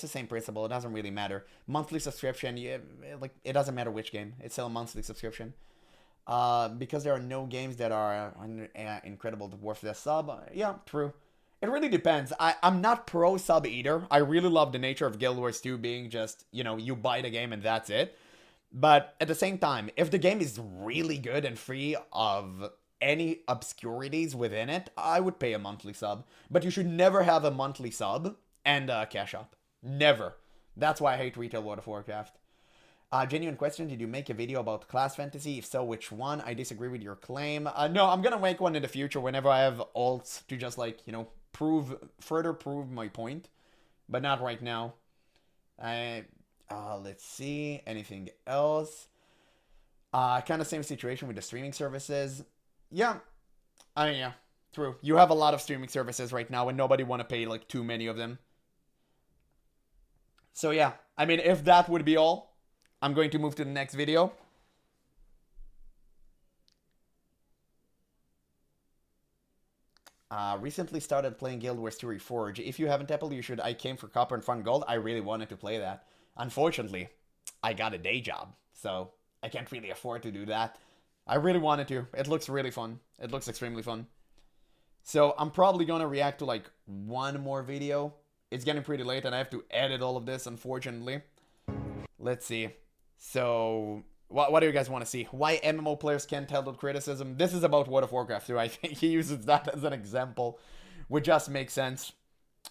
Speaker 1: same principle. It doesn't really matter. Monthly subscription, yeah, like, it doesn't matter which game. It's still a monthly subscription. Because there are no games that are incredible worth the sub. Yeah, true. It really depends. I'm not pro sub either. I really love the nature of Guild Wars 2 being just, you know, you buy the game and that's it. But at the same time, if the game is really good and free of any obscurities within it, I would pay a monthly sub. But you should never have a monthly sub and cash up. Never. That's why I hate retail World of Warcraft. Genuine question, did you make a video about class fantasy? If so, which one? I disagree with your claim. No, I'm gonna make one in the future whenever I have alts to just, like, you know, further prove my point. But not right now. Let's see. Anything else? Kind of same situation with the streaming services. Yeah. Yeah. True. You have a lot of streaming services right now and nobody want to pay, like, too many of them. So, yeah. I mean, if that would be all, I'm going to move to the next video. Recently started playing Guild Wars 2 Reforged. If you haven't, Apple, you should. I came for Copper and Fun Gold. I really wanted to play that. Unfortunately, I got a day job, so I can't really afford to do that. I really wanted to. It looks really fun. It looks extremely fun. So I'm probably going to react to, like, one more video. It's getting pretty late and I have to edit all of this, unfortunately. Let's see. So, what do you guys want to see? Why MMO players can't handle criticism? This is about World of Warcraft 2. I think he uses that as an example, which just makes sense.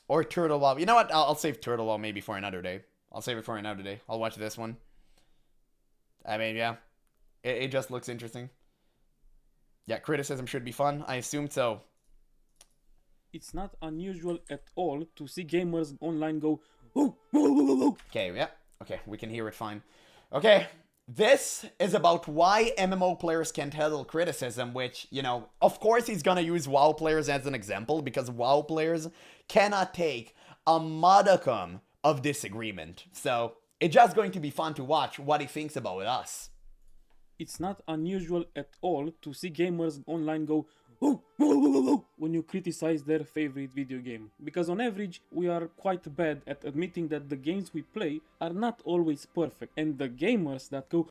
Speaker 1: Or Turtle WoW. You know what? I'll save Turtle WoW maybe for another day. I'll save it for another day. I'll watch this one. I mean, yeah. It just looks interesting. Yeah, criticism should be fun. I assume so.
Speaker 8: It's not unusual at all to see gamers online go,
Speaker 1: Okay, yeah. Okay, we can hear it fine. Okay, this is about why MMO players can't handle criticism, which, you know, of course he's gonna use WoW players as an example, because WoW players cannot take a modicum of disagreement. So, it's just going to be fun to watch what he thinks about us.
Speaker 8: It's not unusual at all to see gamers online go, when you criticize their favorite video game. Because on average, we are quite bad at admitting that the games we play are not always perfect. And the gamers that go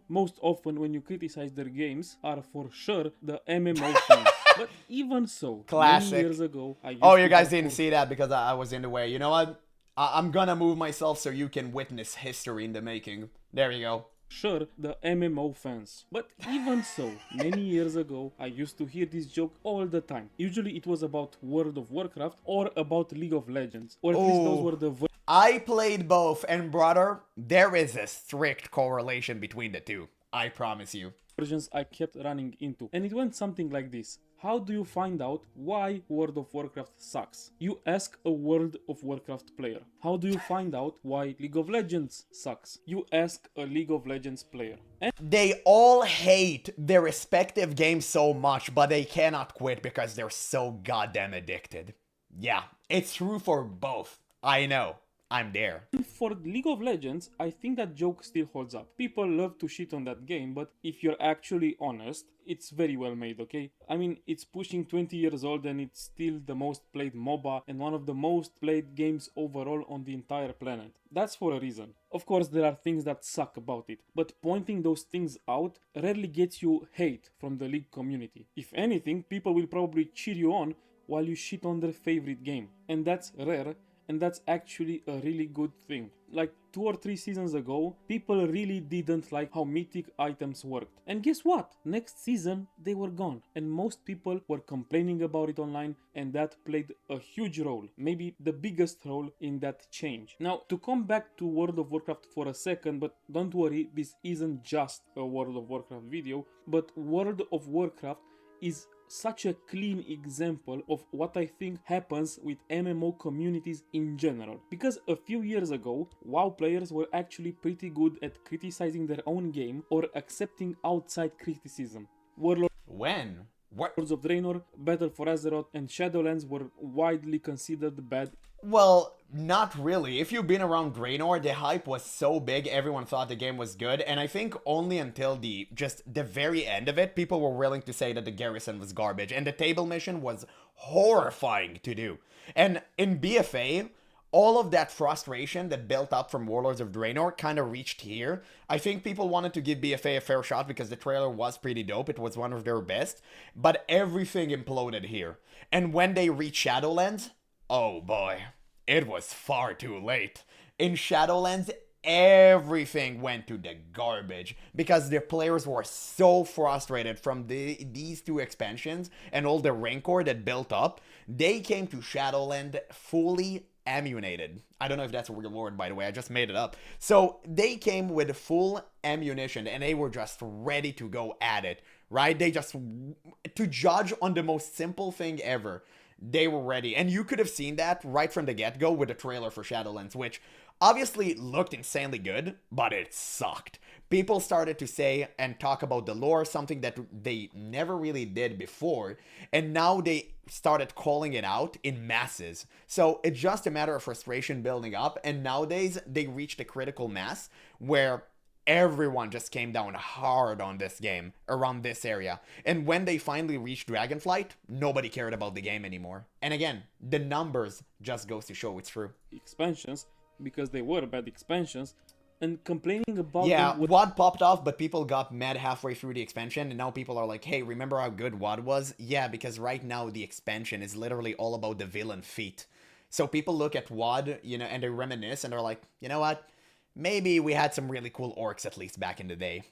Speaker 8: most often when you criticize their games are for sure the MMO fans. But even so,
Speaker 1: Classic.
Speaker 8: many years ago, I used
Speaker 1: Oh, you
Speaker 8: to
Speaker 1: guys
Speaker 8: have
Speaker 1: didn't see that because I was in the way. You know what? I'm gonna move myself so you can witness history in the making. There you go.
Speaker 8: Sure, the MMO fans. But even so, many years ago, I used to hear this joke all the time. Usually it was about World of Warcraft or about League of Legends. Or at least those were the
Speaker 1: I played both, and brother, there is a strict correlation between the two. I promise you.
Speaker 8: versions I kept running into. And it went something like this. How do you find out why World of Warcraft sucks? You ask a World of Warcraft player. How do you find out why League of Legends sucks? You ask a League of Legends player. And
Speaker 1: they all hate their respective games so much, but they cannot quit because they're so goddamn addicted. Yeah, it's true for both. I know. I'm there.
Speaker 8: for League of Legends, I think that joke still holds up. People love to shit on that game, but if you're actually honest, it's very well made, okay? I mean, it's pushing 20 years old and it's still the most played MOBA and one of the most played games overall on the entire planet. That's for a reason. Of course, there are things that suck about it, but pointing those things out rarely gets you hate from the League community. If anything, people will probably cheer you on while you shit on their favorite game. And that's rare, and that's actually a really good thing. Like 2 or 3 seasons ago, people really didn't like how mythic items worked. And guess what? Next season, they were gone. And most people were complaining about it online, and that played a huge role, maybe the biggest role in that change. Now, to come back to World of Warcraft for a second, but don't worry, this isn't just a World of Warcraft video, but World of Warcraft is such a clean example of what I think happens with MMO communities in general. Because a few years ago, WoW players were actually pretty good at criticizing their own game or accepting outside criticism.
Speaker 1: When? What?
Speaker 8: Warlords of Draenor, Battle for Azeroth, and Shadowlands were widely considered bad.
Speaker 1: Well, not really. If you've been around Draenor, the hype was so big, everyone thought the game was good, and I think only until the very end of it, people were willing to say that the garrison was garbage, and the table mission was horrifying to do. And in BFA, all of that frustration that built up from Warlords of Draenor kind of reached here. I think people wanted to give BFA a fair shot because the trailer was pretty dope. It was one of their best. But everything imploded here. And when they reached Shadowlands, oh boy, it was far too late. In Shadowlands, everything went to the garbage because the players were so frustrated from these 2 expansions and all the rancor that built up. They came to Shadowland fully ammunited. I don't know if that's a real word, by the way, I just made it up. So they came with full ammunition and they were just ready to go at it, right? To judge on the most simple thing ever, they were ready. And you could have seen that right from the get-go with the trailer for Shadowlands, which obviously looked insanely good, but it sucked. People started to say and talk about the lore, something that they never really did before, and now they started calling it out in masses. So it's just a matter of frustration building up, and nowadays they reached a critical mass where everyone just came down hard on this game around this area. And when they finally reached Dragonflight, nobody cared about the game anymore. And again, the numbers just goes to show it's true.
Speaker 8: Expansions, because they were bad expansions, and complaining about
Speaker 1: WoD popped off, but people got mad halfway through the expansion, and now people are like, hey, remember how good WoD was? Yeah, because right now the expansion is literally all about the villain feat. So people look at WoD, and they reminisce, and they're like, you know what? Maybe we had some really cool orcs at least back in the day.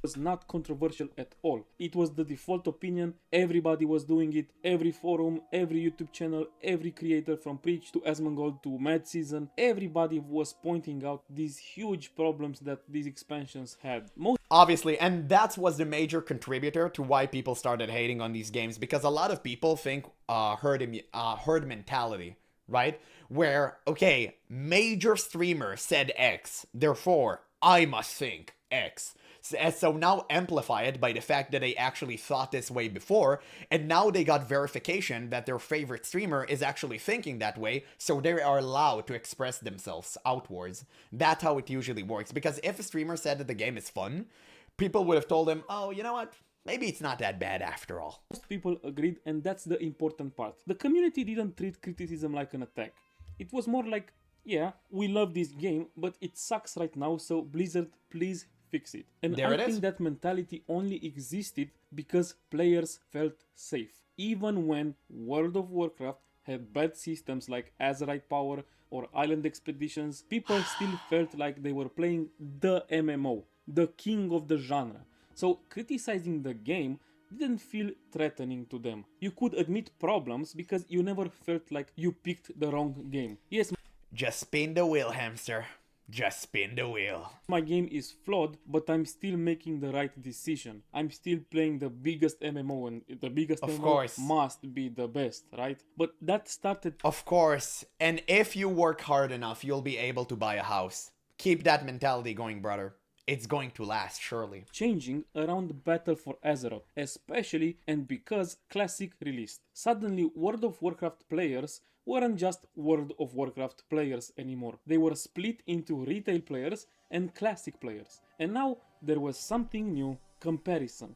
Speaker 8: Was not controversial at all. It was the default opinion, everybody was doing it, every forum, every YouTube channel, every creator from Preach to Asmongold to Mad Season, everybody was pointing out these huge problems that these expansions had.
Speaker 1: Obviously, and that was the major contributor to why people started hating on these games, because a lot of people think herd mentality, right? Where, okay, major streamer said X, therefore I must think X. So now amplify it by the fact that they actually thought this way before, and now they got verification that their favorite streamer is actually thinking that way, so they are allowed to express themselves outwards. That's how it usually works, because if a streamer said that the game is fun, people would have told him, oh, you know what? Maybe it's not that bad after all.
Speaker 8: Most people agreed, and that's the important part. The community didn't treat criticism like an attack. It was more like, yeah, we love this game, but it sucks right now, so Blizzard, please fix it. And I think that mentality only existed because players felt safe. Even when World of Warcraft had bad systems like Azerite Power or Island Expeditions, people still felt like they were playing the MMO, the king of the genre. So criticizing the game didn't feel threatening to them. You could admit problems because you never felt like you picked the wrong game. Yes,
Speaker 1: just spin the wheel, hamster. Just spin the wheel.
Speaker 8: My game is flawed, but I'm still making the right decision. I'm still playing the biggest MMO, and the biggest MMO must be the best, right? But that started...
Speaker 1: Of course. And if you work hard enough, you'll be able to buy a house. Keep that mentality going, brother. It's going to last, surely.
Speaker 8: Changing around Battle for Azeroth, especially and because Classic released. Suddenly, World of Warcraft players weren't just World of Warcraft players anymore. They were split into retail players and classic players. And now there was something new, comparison.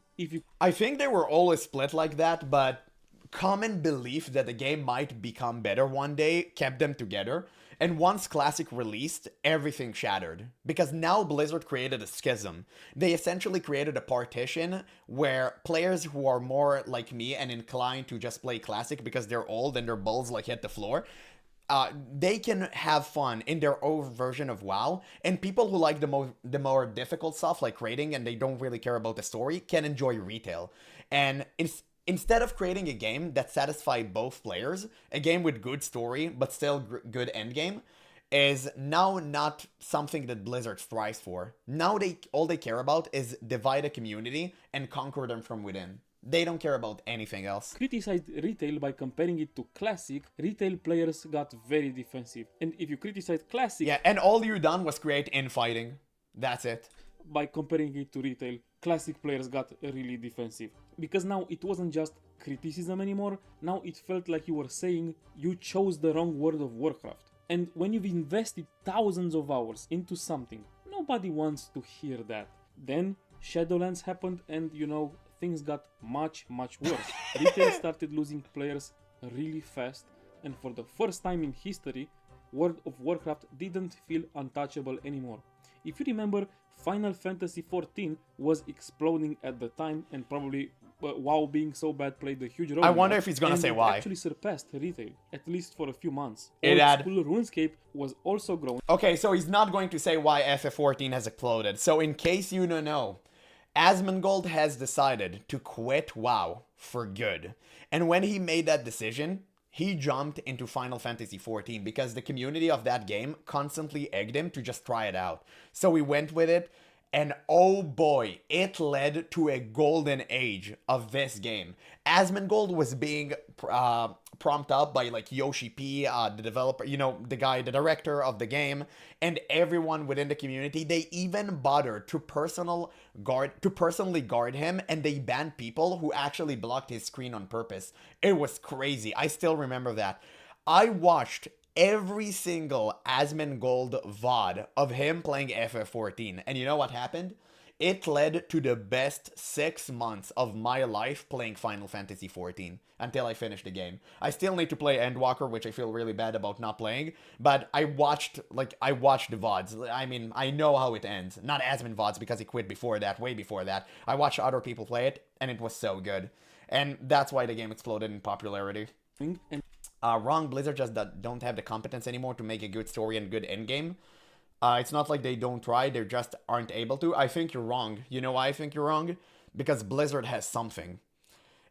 Speaker 1: I think they were always split like that, but common belief that the game might become better one day kept them together. And once Classic released, everything shattered. Because now Blizzard created a schism. They essentially created a partition where players who are more like me and inclined to just play Classic because they're old and their balls like hit the floor, they can have fun in their own version of WoW, and people who like the more difficult stuff like raiding and they don't really care about the story can enjoy retail. And instead of creating a game that satisfies both players, a game with good story but still good endgame is now not something that Blizzard strives for. Now all they care about is divide a community and conquer them from within. They don't care about anything else.
Speaker 8: Criticized retail by comparing it to classic, retail players got very defensive. And if you criticize classic,
Speaker 1: Yeah, and all you done was create infighting. That's it.
Speaker 8: by comparing it to retail, classic players got really defensive. Because now it wasn't just criticism anymore, now it felt like you were saying you chose the wrong World of Warcraft. And when you've invested thousands of hours into something, nobody wants to hear that. Then Shadowlands happened and things got much worse. Retail started losing players really fast, and for the first time in history, World of Warcraft didn't feel untouchable anymore. If you remember, Final Fantasy XIV was exploding at the time, and probably WoW being so bad played a huge role.
Speaker 1: I wonder if he's gonna say why.
Speaker 8: It actually surpassed retail, at least for a few months.
Speaker 1: It had-
Speaker 8: Old school RuneScape was also growing.
Speaker 1: Okay, so he's not going to say why FF14 has exploded. So in case you don't know, Asmongold has decided to quit WoW for good. And when he made that decision, he jumped into Final Fantasy XIV because the community of that game constantly egged him to just try it out. So he went with it, and oh boy, it led to a golden age of this game. Asmongold was being prompted up by like Yoshi P, the developer, the director of the game, and everyone within the community. They even bothered to personally guard him, and they banned people who actually blocked his screen on purpose. It was crazy. I still remember that. I watched every single Asmongold VOD of him playing FF14, and you know what happened? It led to the best 6 months of my life playing Final Fantasy XIV until I finished the game. I still need to play Endwalker, which I feel really bad about not playing, but I watched the VODs. I mean, I know how it ends. Not Asmon VODs because he quit before that, way before that. I watched other people play it, and it was so good. And that's why the game exploded in popularity.
Speaker 8: And
Speaker 1: Wrong, Blizzard just don't have the competence anymore to make a good story and good endgame. It's not like they don't try, they just aren't able to. I think you're wrong. You know why I think you're wrong? Because Blizzard has something.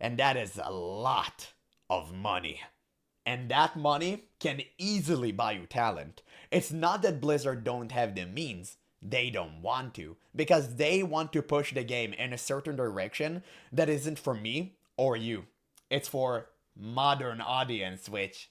Speaker 1: And that is a lot of money. And that money can easily buy you talent. It's not that Blizzard don't have the means. They don't want to. Because they want to push the game in a certain direction that isn't for me or you. It's for modern audience, which,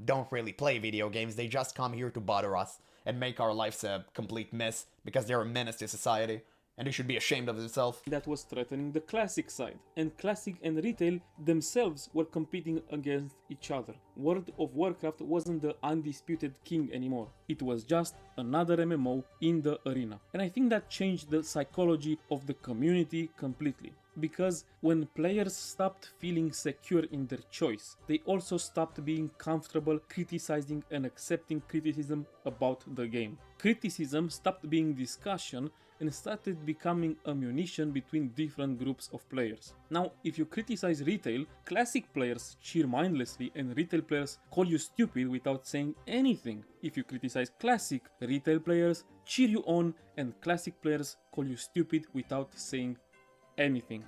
Speaker 1: don't really play video games. They just come here to bother us and make our lives a complete mess because they're a menace to society, and they should be ashamed of themselves.
Speaker 8: that was threatening the classic side, and classic and retail themselves were competing against each other. World of Warcraft wasn't the undisputed king anymore, it was just another MMO in the arena. And I think that changed the psychology of the community completely. Because when players stopped feeling secure in their choice, they also stopped being comfortable criticizing and accepting criticism about the game. Criticism stopped being discussion and started becoming ammunition between different groups of players. Now, if you criticize retail, classic players cheer mindlessly and retail players call you stupid without saying anything. If you criticize classic, retail players cheer you on and classic players call you stupid without saying anything.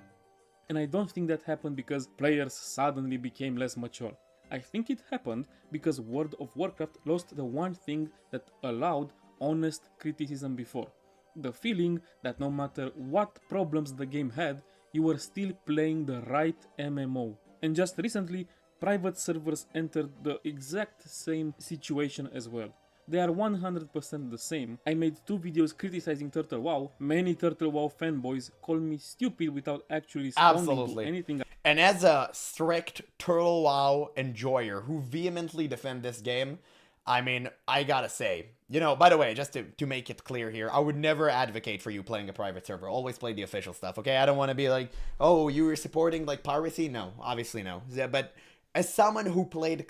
Speaker 8: And I don't think that happened because players suddenly became less mature. I think it happened because World of Warcraft lost the one thing that allowed honest criticism before. The feeling that no matter what problems the game had, you were still playing the right MMO. And just recently, private servers entered the exact same situation as well. They are 100% the same. I made 2 videos criticizing Turtle WoW. Many Turtle WoW fanboys call me stupid without actually responding to anything.
Speaker 1: And as a strict Turtle WoW enjoyer who vehemently defend this game, I mean, I gotta say, by the way, just to make it clear here, I would never advocate for you playing a private server. Always play the official stuff, okay? I don't want to be like, oh, you were supporting like piracy? No, obviously no. But as someone who played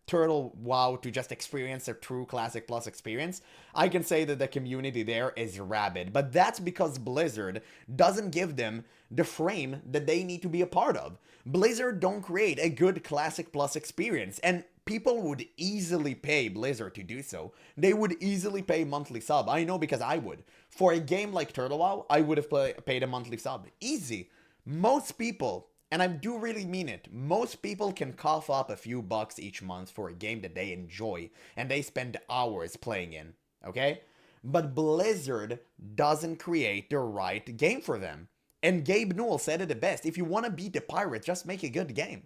Speaker 1: Turtle WoW to just experience a true Classic Plus experience, I can say that the community there is rabid. But that's because Blizzard doesn't give them the frame that they need to be a part of. Blizzard don't create a good Classic Plus experience. And people would easily pay Blizzard to do so. They would easily pay monthly sub. I know because I would. For a game like Turtle WoW, I would have paid a monthly sub. Easy. Most people, and I do really mean it, most people can cough up a few bucks each month for a game that they enjoy and they spend hours playing in, okay? But Blizzard doesn't create the right game for them. And Gabe Newell said it the best, if you want to beat the Pirates, just make a good game.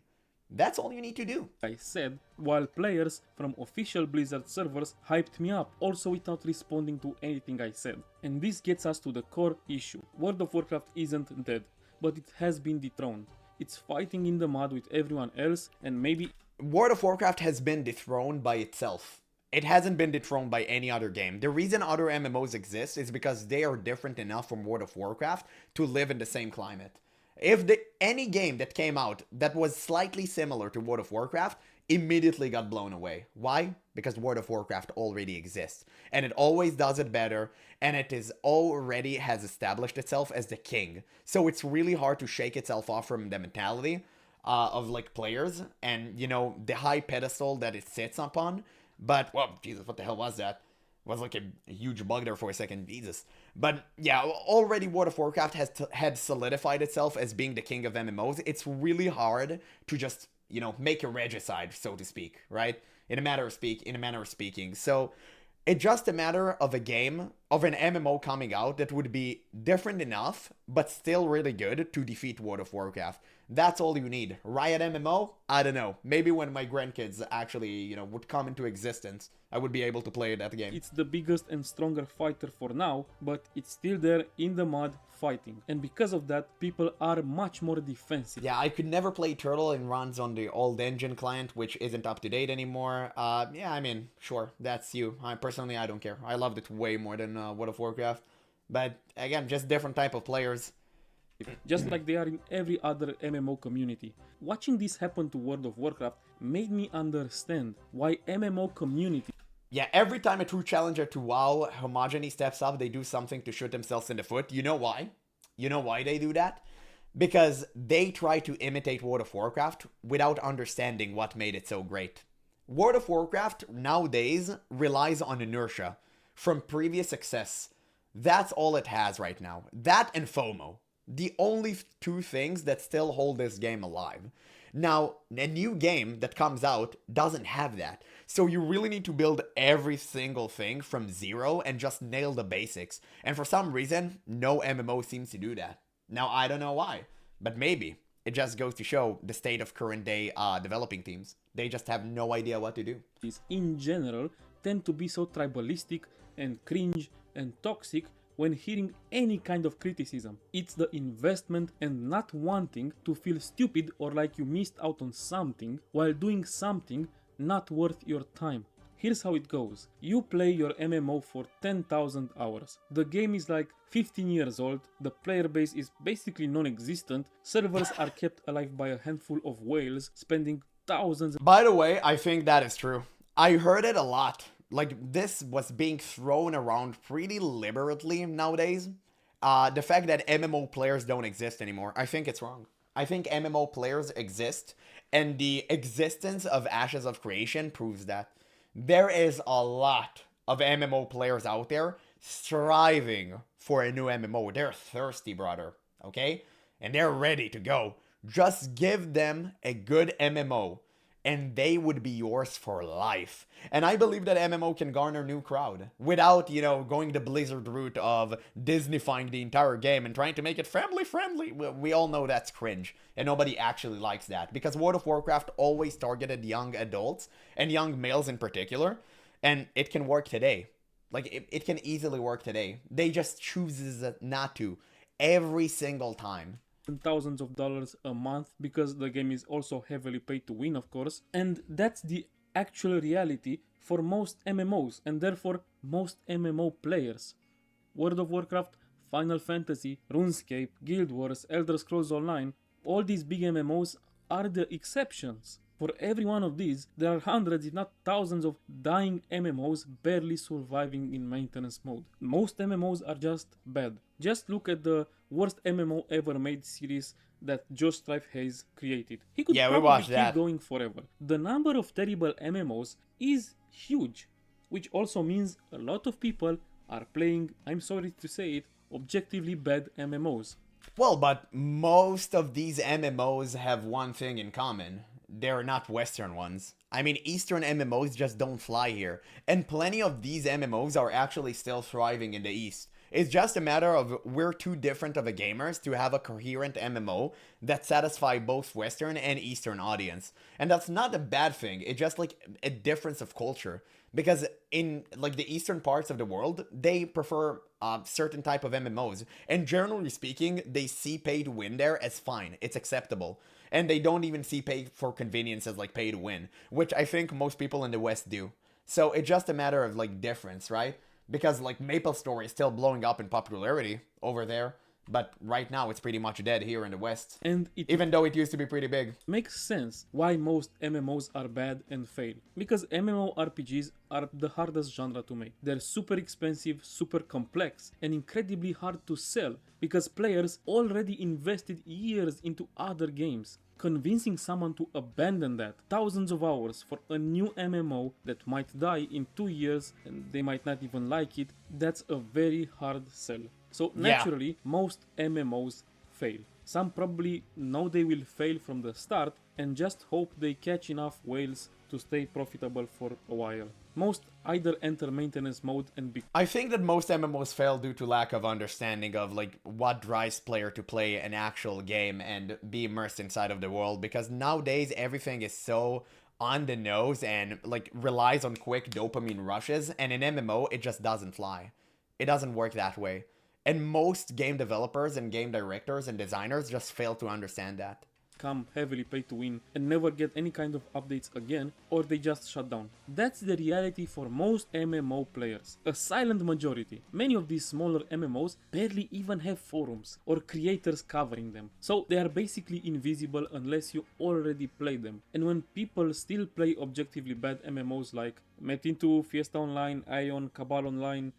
Speaker 1: That's all you need to do.
Speaker 8: I said, while players from official Blizzard servers hyped me up, also without responding to anything I said. And this gets us to the core issue. World of Warcraft isn't dead, but it has been dethroned. It's fighting in the mud with everyone else, and maybe...
Speaker 1: World of Warcraft has been dethroned by itself. It hasn't been dethroned by any other game. The reason other MMOs exist is because they are different enough from World of Warcraft to live in the same climate. If any game that came out that was slightly similar to World of Warcraft immediately got blown away. Why? Because World of Warcraft already exists. And it always does it better. And it is already has established itself as the king. So it's really hard to shake itself off from the mentality of like players. And, you know, the high pedestal that it sits upon. But, well, Jesus, what the hell was that? Was like a huge bug there for a second, Jesus. But yeah, already World of Warcraft had solidified itself as being the king of MMOs. It's really hard to just, you know, make a regicide, so to speak, right? In a manner of speaking. So it's just a matter of a game, of an MMO coming out that would be different enough, but still really good to defeat World of Warcraft. That's all you need. Riot MMO? I don't know. Maybe when my grandkids actually, you know, would come into existence, I would be able to play that game.
Speaker 8: It's the biggest and stronger fighter for now, but it's still there in the mud fighting. And because of that, people are much more defensive.
Speaker 1: Yeah, I could never play Turtle. It runs on the old engine client, which isn't up to date anymore. Yeah, I mean, sure, that's you. Personally, I don't care. I loved it way more than World of Warcraft. But again, just different type of players.
Speaker 8: Just like they are in every other MMO community. Watching this happen to World of Warcraft made me understand why MMO community...
Speaker 1: Yeah, every time a true challenger to WoW homogeny steps up, they do something to shoot themselves in the foot. You know why? You know why they do that? Because they try to imitate World of Warcraft without understanding what made it so great. World of Warcraft nowadays relies on inertia from previous success. That's all it has right now. That and FOMO. The only two things that still hold this game alive. Now, a new game that comes out doesn't have that. So you really need to build every single thing from zero and just nail the basics. And for some reason, no MMO seems to do that. Now, I don't know why, but maybe. It just goes to show the state of current day developing teams. They just have no idea what to do.
Speaker 8: In general, tend to be so tribalistic and cringe and toxic when hearing any kind of criticism. It's the investment and not wanting to feel stupid or like you missed out on something while doing something not worth your time. Here's how it goes. You play your MMO for 10,000 hours. The game is like 15 years old, the player base is basically non-existent, servers are kept alive by a handful of whales spending thousands...
Speaker 1: By the way, I think that is true. I heard it a lot. Like, this was being thrown around pretty liberally nowadays. The fact that MMO players don't exist anymore, I think it's wrong. I think MMO players exist, and the existence of Ashes of Creation proves that. There is a lot of MMO players out there striving for a new MMO. They're thirsty, brother, okay? And they're ready to go. Just give them a good MMO, and they would be yours for life. And I believe that MMO can garner new crowd without, you know, going the Blizzard route of Disneyfying the entire game and trying to make it family friendly. We all know that's cringe, and nobody actually likes that because World of Warcraft always targeted young adults and young males in particular, and it can work today. Like, it can easily work today. They just chooses not to every single time.
Speaker 8: Thousands of dollars a month because the game is also heavily paid to win, of course, and that's the actual reality for most MMOs and therefore most MMO players. World of Warcraft, Final Fantasy, RuneScape, Guild Wars, Elder Scrolls Online, all these big MMOs are the exceptions. For every one of these, there are hundreds if not thousands of dying MMOs barely surviving in maintenance mode. Most MMOs are just bad. Just look at the worst MMO ever made series, that Josh Strife Hayes created. He could
Speaker 1: Yeah, we
Speaker 8: probably
Speaker 1: watched
Speaker 8: keep
Speaker 1: that.
Speaker 8: going forever. The number of terrible MMOs is huge, which also means a lot of people are playing, I'm sorry to say it, objectively bad MMOs.
Speaker 1: Well, but most of these MMOs have one thing in common. They're not Western ones. I mean, Eastern MMOs just don't fly here. And plenty of these MMOs are actually still thriving in the East. It's just a matter of we're too different of a gamers to have a coherent MMO that satisfy both Western and Eastern audience. And that's not a bad thing. It's just like a difference of culture. Because in like the eastern parts of the world, they prefer certain type of MMOs. And generally speaking, they see pay to win there as fine. It's acceptable. And they don't even see pay for convenience as like pay to win, which I think most people in the West do. So it's just a matter of like difference, right? Because like MapleStory is still blowing up in popularity over there, but right now it's pretty much dead here in the West.
Speaker 8: And it
Speaker 1: Even though it used to be pretty big.
Speaker 8: makes sense why most MMOs are bad and fail. Because MMORPGs are the hardest genre to make. They're super expensive, super complex, and incredibly hard to sell because players already invested years into other games. Convincing someone to abandon that thousands of hours for a new MMO that might die in 2 years and they might not even like it, that's a very hard sell. So naturally, most MMOs fail. Some probably know they will fail from the start and just hope they catch enough whales to stay profitable for a while. Most either enter maintenance mode and be
Speaker 1: I think that most MMOs fail due to lack of understanding of like what drives player to play an actual game and be immersed inside of the world, because nowadays everything is so on the nose and like relies on quick dopamine rushes, and in MMO it just doesn't fly. It doesn't work that way. And most game developers and game directors and designers just fail to understand that.
Speaker 8: become heavily pay to win and never get any kind of updates again, or they just shut down. That's the reality for most MMO players, a silent majority. Many of these smaller MMOs barely even have forums or creators covering them, so they are basically invisible unless you already play them. And when people still play objectively bad MMOs like Metin 2, Fiesta Online, Ion, Cabal Online,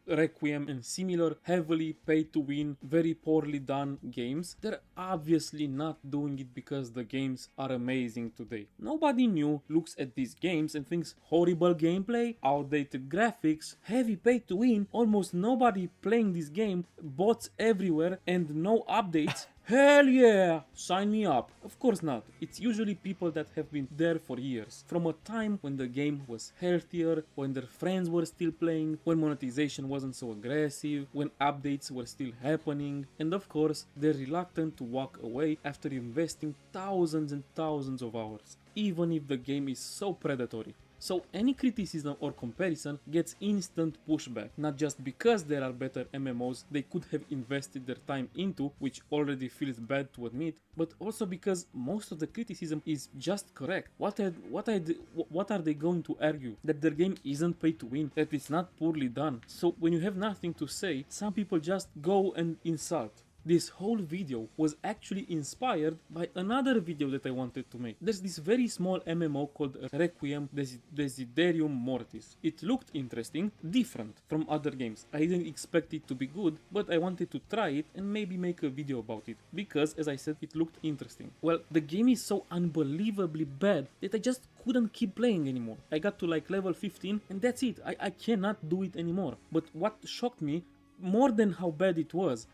Speaker 8: Requiem, and similar heavily pay to win, very poorly done games, they're obviously not doing it because the games are amazing today. Nobody new looks at these games and thinks horrible gameplay, outdated graphics, heavy pay to win, almost nobody playing this game, bots everywhere, and no updates. Hell yeah! Sign me up. Of course not. It's usually people that have been there for years. From a time when the game was healthier, when their friends were still playing, when monetization wasn't so aggressive, when updates were still happening, and of course, they're reluctant to walk away after investing thousands and thousands of hours, even if the game is so predatory. So any criticism or comparison gets instant pushback, not just because there are better MMOs they could have invested their time into, which already feels bad to admit, but also because most of the criticism is just correct. What are they going to argue? That their game isn't pay to win, that it's not poorly done. So when you have nothing to say, some people just go and insult. This whole video was actually inspired by another video that I wanted to make. There's this very small MMO called Requiem Desiderium Mortis. It looked interesting, different from other games. I didn't expect it to be good, but I wanted to try it and maybe make a video about it, because as I said, it looked interesting. Well, the game is so unbelievably bad that I just couldn't keep playing anymore. I got to like level 15 and that's it. I cannot do it anymore. But what shocked me more than how bad it was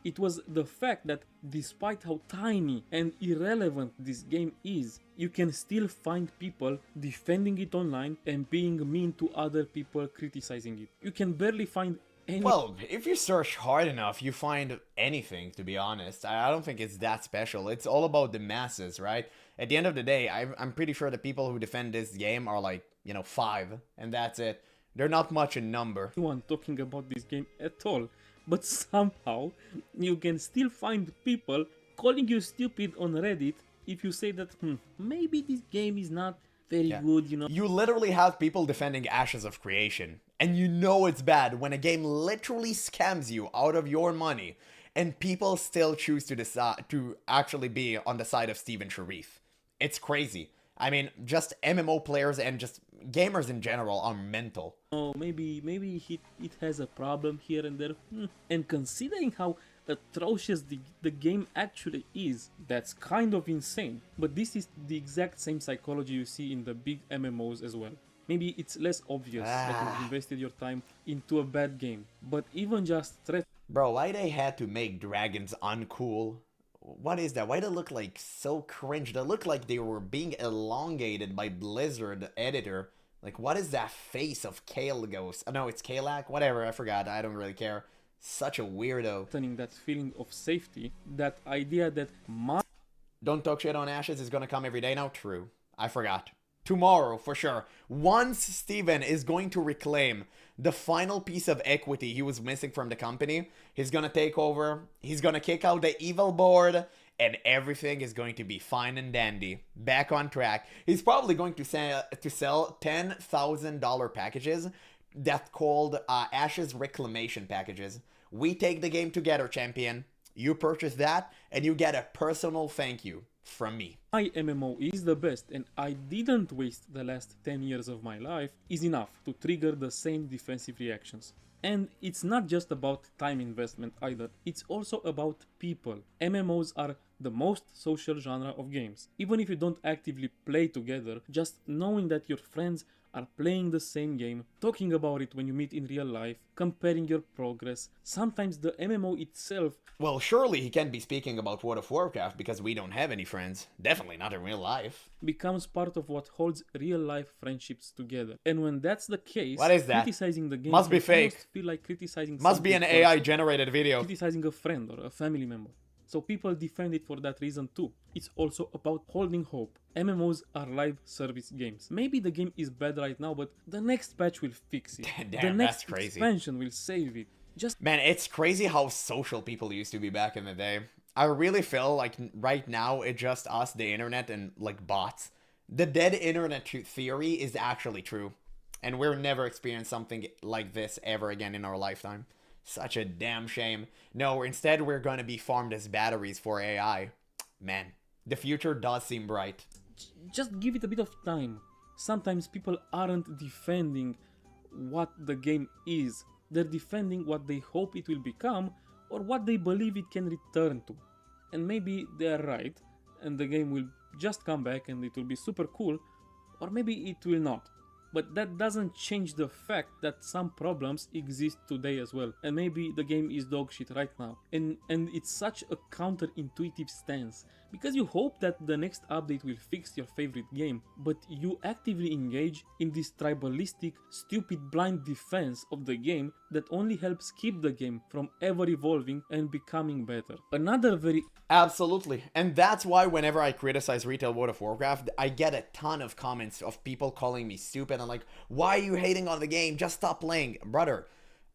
Speaker 8: the fact that despite how tiny and irrelevant this game is, you can still find people defending it online and being mean to other people criticizing it. You can barely find any...
Speaker 1: Well, if you search hard enough, you find anything, to be honest. I don't think it's that special. It's all about the masses, right? At the end of the day, I'm pretty sure the people who defend this game are like, 5, and that's it. They're not much in number.
Speaker 8: Anyone talking about this game at all. But somehow, you can still find people calling you stupid on Reddit if you say that, maybe this game is not very good,
Speaker 1: You literally have people defending Ashes of Creation, and you know it's bad when a game literally scams you out of your money, and people still choose to decide to actually be on the side of Steven Sharif. It's crazy. I mean, just MMO players and just gamers in general are mental.
Speaker 8: Oh, maybe it has a problem here and there. And considering how atrocious the game actually is. That's kind of insane. But this is the exact same psychology you see in the big MMOs as well. Maybe it's less obvious that you've invested your time into a bad game, but even just
Speaker 1: Bro, why they had to make dragons uncool? What is that? Why they look like so cringe? They look like they were being elongated by Blizzard editor. Like, what is that face of Kale Ghost? Oh, no, it's Kalak? Whatever, I forgot. I don't really care. Such a weirdo.
Speaker 8: that feeling of safety, that idea that
Speaker 1: Don't talk shit on Ashes is gonna come every day now? True. I forgot. Tomorrow, for sure. Once Steven is going to reclaim the final piece of equity he was missing from the company, he's gonna take over, he's gonna kick out the evil board, and everything is going to be fine and dandy. Back on track. He's probably going to sell $10,000 packages that called Ashes Reclamation packages. We take the game together, champion. You purchase that, and you get a personal thank you from me.
Speaker 8: my MMO is the best and I didn't waste the last 10 years of my life is enough to trigger the same defensive reactions. And it's not just about time investment either, it's also about people. MMOs are the most social genre of games. Even if you don't actively play together, just knowing that your friends are playing the same game, talking about it when you meet in real life, comparing your progress, sometimes the MMO itself.
Speaker 1: Well, surely he can't be speaking about World of Warcraft because we don't have any friends. Definitely not in real life.
Speaker 8: Becomes part of what holds real life friendships together. And when that's the case,
Speaker 1: what is that?
Speaker 8: Criticizing the game
Speaker 1: must be fake.
Speaker 8: Feel like criticizing
Speaker 1: must be an AI generated video.
Speaker 8: Criticizing a friend or a family member. So people defend it for that reason too. It's also about holding hope. MMOs are live service games. Maybe the game is bad right now, but the next patch will fix it.
Speaker 1: Damn,
Speaker 8: the next
Speaker 1: that's crazy.
Speaker 8: expansion will save it.
Speaker 1: Man, it's crazy how social people used to be back in the day. I really feel like right now it's just us, the internet, and like bots. The dead internet theory is actually true. And we'll never experience something like this ever again in our lifetime. Such a damn shame. No, instead we're gonna be farmed as batteries for AI. Man, the future does seem bright.
Speaker 8: Just give it a bit of time. Sometimes people aren't defending what the game is. They're defending what they hope it will become or what they believe it can return to. And maybe they're right, and the game will just come back and it will be super cool, or maybe it will not. But that doesn't change the fact that some problems exist today as well. And maybe the game is dog shit right now. And it's such a counterintuitive stance. Because you hope that the next update will fix your favorite game, but you actively engage in this tribalistic, stupid, blind defense of the game that only helps keep the game from ever evolving and becoming better. Another very...
Speaker 1: Absolutely. And that's why whenever I criticize retail World of Warcraft, I get a ton of comments of people calling me stupid and like, why are you hating on the game? Just stop playing. Brother,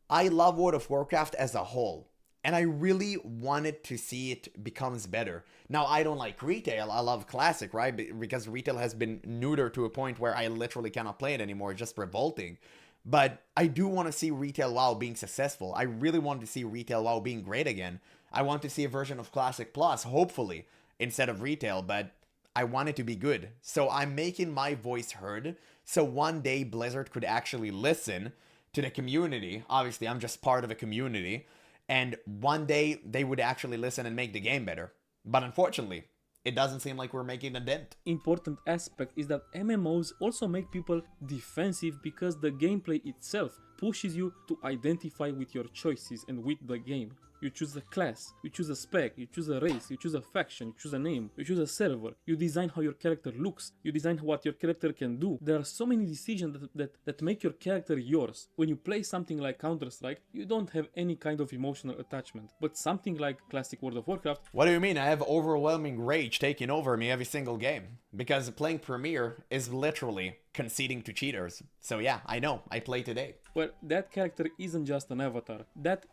Speaker 1: I love World of Warcraft as a whole. And I really wanted to see it becomes better. Now, I don't like retail. I love classic, right? Because retail has been neutered to a point where I literally cannot play it anymore. It's just revolting. But I do want to see retail WoW being successful. I really want to see retail WoW being great again. I want to see a version of Classic Plus, hopefully, instead of retail. But I want it to be good. So I'm making my voice heard. So one day Blizzard could actually listen to the community. Obviously, I'm just part of a community. And one day they would actually listen and make the game better. But unfortunately, it doesn't seem like we're making a dent.
Speaker 8: Important aspect is that MMOs also make people defensive because the gameplay itself pushes you to identify with your choices and with the game. You choose a class, you choose a spec, you choose a race, you choose a faction, you choose a name, you choose a server, you design how your character looks, you design what your character can do. There are so many decisions that make your character yours. When you play something like Counter-Strike, you don't have any kind of emotional attachment. But something like classic World of Warcraft...
Speaker 1: What do you mean? I have overwhelming rage taking over me every single game. Because playing Premier is literally conceding to cheaters. So yeah, I know, I play today.
Speaker 8: Well, that character isn't just an avatar. That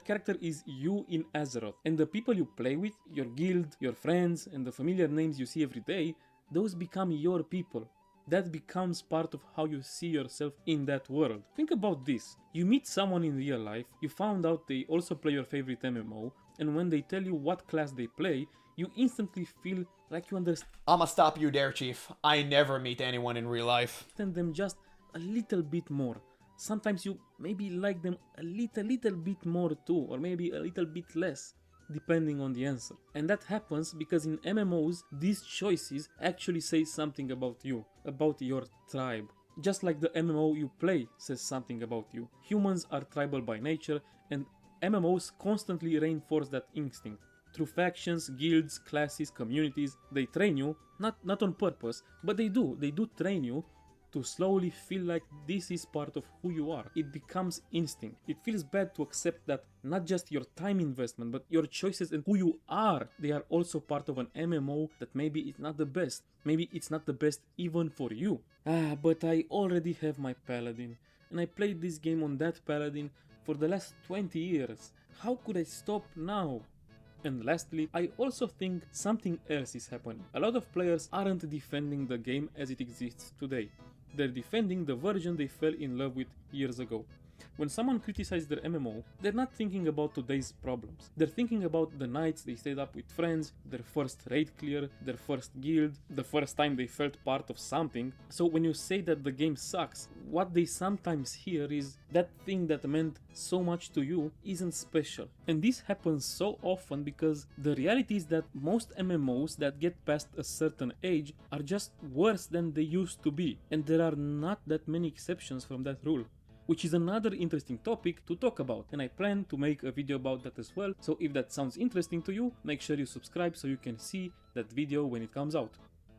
Speaker 8: character is you in Azeroth. And the people you play with, your guild, your friends, and the familiar names you see every day, those become your people. That becomes part of how you see yourself in that world. Think about this. You meet someone in real life, you found out they also play your favorite MMO, and when they tell you what class they play, you instantly feel like you understand
Speaker 1: I'ma stop you there, Chief. I never meet anyone in real life.
Speaker 8: them just a little bit more. Sometimes you maybe like them a little bit more too, or maybe a little bit less. depending on the answer. And that happens because in MMOs, these choices actually say something about you, about your tribe. Just like the MMO you play says something about you. Humans are tribal by nature, and MMOs constantly reinforce that instinct. Through factions, guilds, classes, communities, they train you, not on purpose, but they do train you to slowly feel like this is part of who you are. It becomes instinct. It feels bad to accept that not just your time investment, but your choices and who you are, they are also part of an MMO that maybe it's not the best. Maybe it's not the best even for you. But I already have my paladin, and I played this game on that paladin for the last 20 years. How could I stop now? And lastly, I also think something else is happening. A lot of players aren't defending the game as it exists today. They're defending the version they fell in love with years ago. When someone criticizes their MMO, they're not thinking about today's problems. They're thinking about the nights they stayed up with friends, their first raid clear, their first guild, the first time they felt part of something. So when you say that the game sucks, what they sometimes hear is that thing that meant so much to you isn't special. And this happens so often because the reality is that most MMOs that get past a certain age are just worse than they used to be. And there are not that many exceptions from that rule, which is another interesting topic to talk about, and I plan to make a video about that as well. So if that sounds interesting to you, make sure you subscribe so you can see that video when it comes out.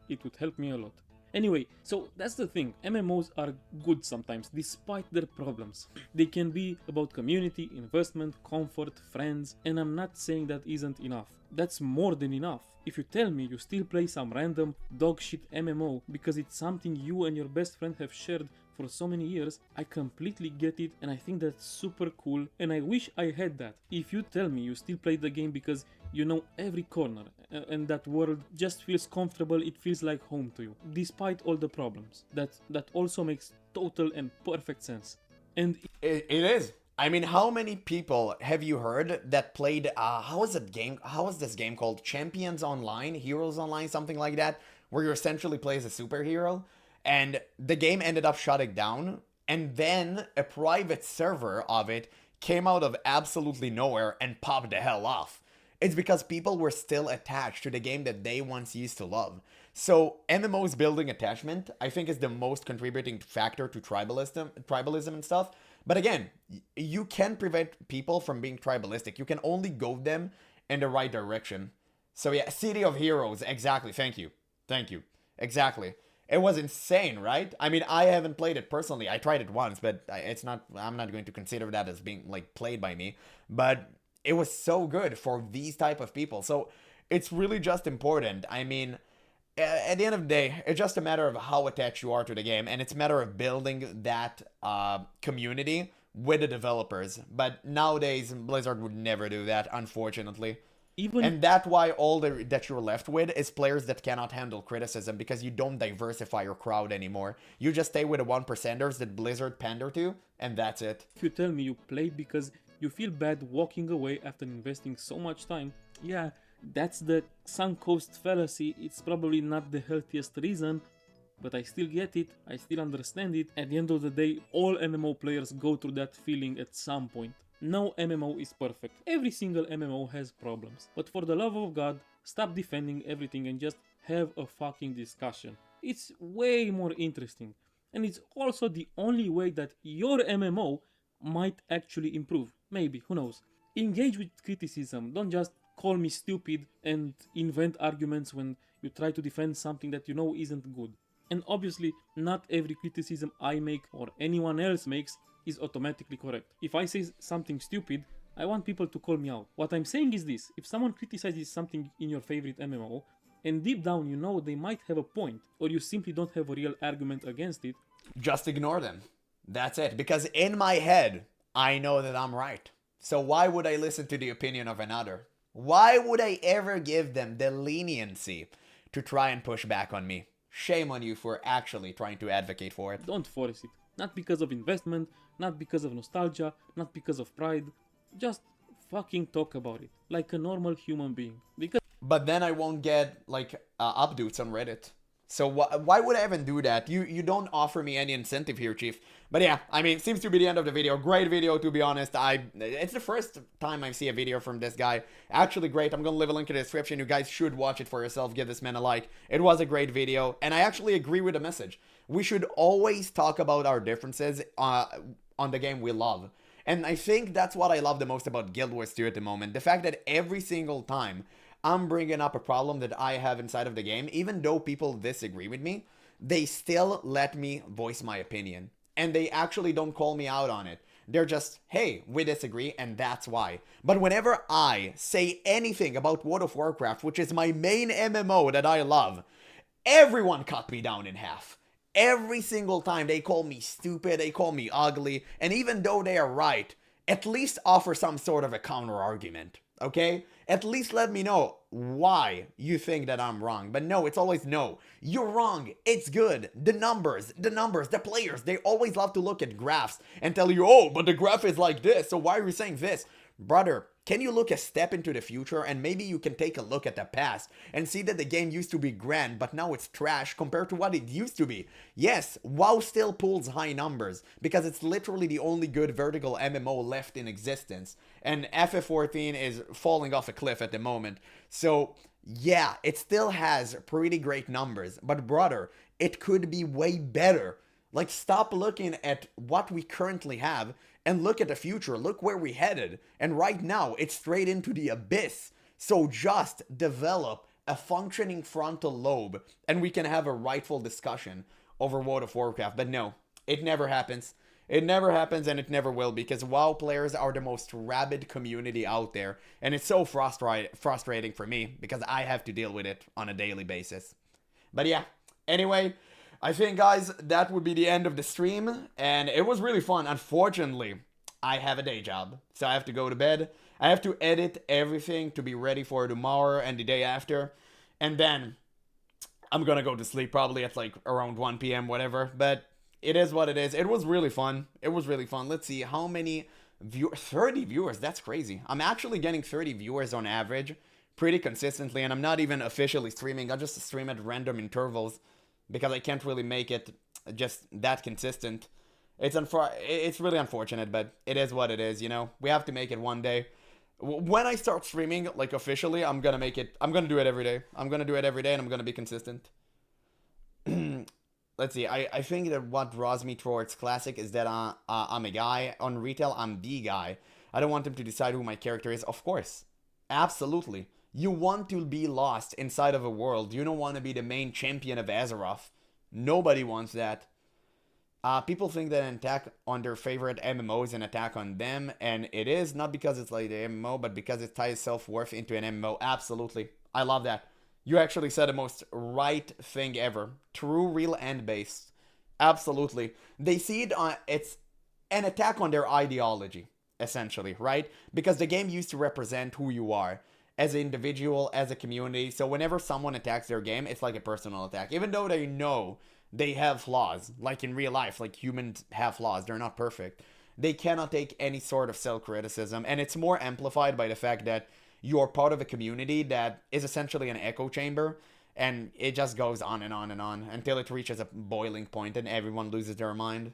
Speaker 8: It would help me a lot. Anyway, so that's the thing, MMOs are good sometimes, despite their problems. They can be about community, investment, comfort, friends, and I'm not saying that isn't enough. That's more than enough. If you tell me you still play some random dogshit MMO because it's something you and your best friend have shared for so many years, I completely get it, and I think that's super cool, and I wish I had that. If you tell me you still play the game because you know every corner and that world just feels comfortable, it feels like home to you, despite all the problems, that also makes total and perfect sense. And
Speaker 1: It is. I mean, how many people have you heard that played, how was this game called? Champions Online? Heroes Online? Something like that? Where you essentially play as a superhero? And the game ended up shutting down, and then a private server of it came out of absolutely nowhere and popped the hell off. It's because people were still attached to the game that they once used to love. So MMOs building attachment, I think, is the most contributing factor to tribalism and stuff. But again, you can prevent people from being tribalistic. You can only goad them in the right direction. So yeah, City of Heroes, exactly. Thank you. Exactly. It was insane, right? I mean, I haven't played it personally. I tried it once, but I'm not going to consider that as being like played by me. But it was so good for these type of people. So it's really just important. I mean, at the end of the day, it's just a matter of how attached you are to the game, and it's a matter of building that community with the developers. But nowadays, Blizzard would never do that, unfortunately. And that's why that you're left with is players that cannot handle criticism, because you don't diversify your crowd anymore. You just stay with the 1%ers that Blizzard pander to, and that's it.
Speaker 8: if you tell me you play because you feel bad walking away after investing so much time, yeah, that's the sunk cost fallacy. It's probably not the healthiest reason, but I still get it, I still understand it. At the end of the day, all MMO players go through that feeling at some point. No MMO is perfect. Every single MMO has problems. But for the love of God, stop defending everything and just have a fucking discussion. It's way more interesting. And it's also the only way that your MMO might actually improve. Maybe, who knows. Engage with criticism. Don't just call me stupid and invent arguments when you try to defend something that you know isn't good. And obviously, not every criticism I make or anyone else makes is automatically correct. If I say something stupid, I want people to call me out. What I'm saying is this: if someone criticizes something in your favorite MMO, and deep down you know they might have a point, or you simply don't have a real argument against it,
Speaker 1: just ignore them. That's it. Because in my head, I know that I'm right. So why would I listen to the opinion of another? Why would I ever give them the leniency to try and push back on me? Shame on you for actually trying to advocate for it.
Speaker 8: don't force it. Not because of investment, not because of nostalgia, not because of pride. Just fucking talk about it like a normal human being. Because
Speaker 1: But then I won't get like updates on Reddit. So why would I even do that? You don't offer me any incentive here, Chief. But yeah, I mean, seems to be the end of the video. Great video, to be honest. It's the first time I see a video from this guy. Actually great. I'm gonna leave a link in the description. You guys should watch it for yourself. Give this man a like. It was a great video, and I actually agree with the message. We should always talk about our differences on the game we love. And I think that's what I love the most about Guild Wars 2 at the moment. The fact that every single time I'm bringing up a problem that I have inside of the game, even though people disagree with me, they still let me voice my opinion. And they actually don't call me out on it. They're just, hey, we disagree, and that's why. But whenever I say anything about World of Warcraft, which is my main MMO that I love, everyone cut me down in half. Every single time they call me stupid, they call me ugly, and even though they are right, at least offer some sort of a counter argument, okay? At least let me know why you think that I'm wrong. But no, it's always no. You're wrong. It's good. The numbers, the players, they always love to look at graphs and tell you, oh, but the graph is like this, so why are you saying this? Brother, can you look a step into the future and maybe you can take a look at the past and see that the game used to be grand, but now it's trash compared to what it used to be? Yes, WoW still pulls high numbers because it's literally the only good vertical MMO left in existence. And FF14 is falling off a cliff at the moment. So yeah, it still has pretty great numbers, but brother, it could be way better. Like, stop looking at what we currently have and look at the future. Look where we headed. And right now, it's straight into the abyss. So just develop a functioning frontal lobe and we can have a rightful discussion over World of Warcraft. But no, it never happens. It never happens and it never will, because WoW players are the most rabid community out there. And it's so frustrating for me because I have to deal with it on a daily basis. But yeah, anyway, I think, guys, that would be the end of the stream, and it was really fun. Unfortunately, I have a day job, so I have to go to bed. I have to edit everything to be ready for tomorrow and the day after, and then I'm gonna go to sleep probably at like around 1 p.m., whatever, but it is what it is. It was really fun. It was really fun. Let's see, how many viewers? 30 viewers, that's crazy. I'm actually getting 30 viewers on average pretty consistently, and I'm not even officially streaming. I just stream at random intervals, because I can't really make it just that consistent. It's really unfortunate, but it is what it is, you know? We have to make it one day. When I start streaming, like, officially, I'm gonna make it. I'm gonna do it every day. I'm gonna do it every day, and I'm gonna be consistent. Let's see. I think that what draws me towards Classic is that I'm a guy. On retail, I'm the guy. I don't want them to decide who my character is. Of course. Absolutely. You want to be lost inside of a world. You don't want to be the main champion of Azeroth. Nobody wants that. People think that an attack on their favorite MMO is an attack on them, and it is, not because it's like the MMO, but because it ties self-worth into an MMO. Absolutely. I love that. You actually said the most right thing ever. True, real, and based. Absolutely. They see it on, it's an attack on their ideology, essentially, right? Because the game used to represent who you are as an individual, as a community. So whenever someone attacks their game, it's like a personal attack. Even though they know they have flaws, like in real life, like humans have flaws, they're not perfect. They cannot take any sort of self-criticism, and it's more amplified by the fact that you're part of a community that is essentially an echo chamber, and it just goes on and on and on until it reaches a boiling point and everyone loses their mind.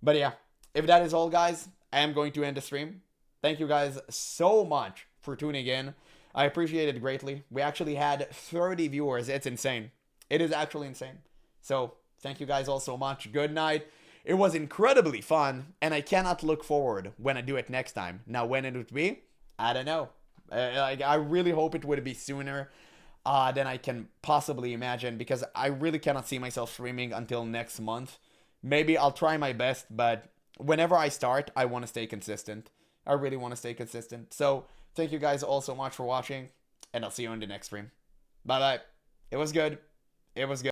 Speaker 1: But yeah, if that is all, guys, I am going to end the stream. Thank you guys so much for tuning in. I appreciate it greatly. We actually had 30 viewers. It's insane. It is actually insane. So, thank you guys all so much. Good night. It was incredibly fun, and I cannot look forward when I do it next time. Now, when it would be, I don't know. I really hope it would be sooner than I can possibly imagine, because I really cannot see myself streaming until next month. Maybe I'll try my best, but whenever I start, I want to stay consistent. I really want to stay consistent. So, thank you guys all so much for watching, and I'll see you in the next stream. Bye-bye. It was good. It was good.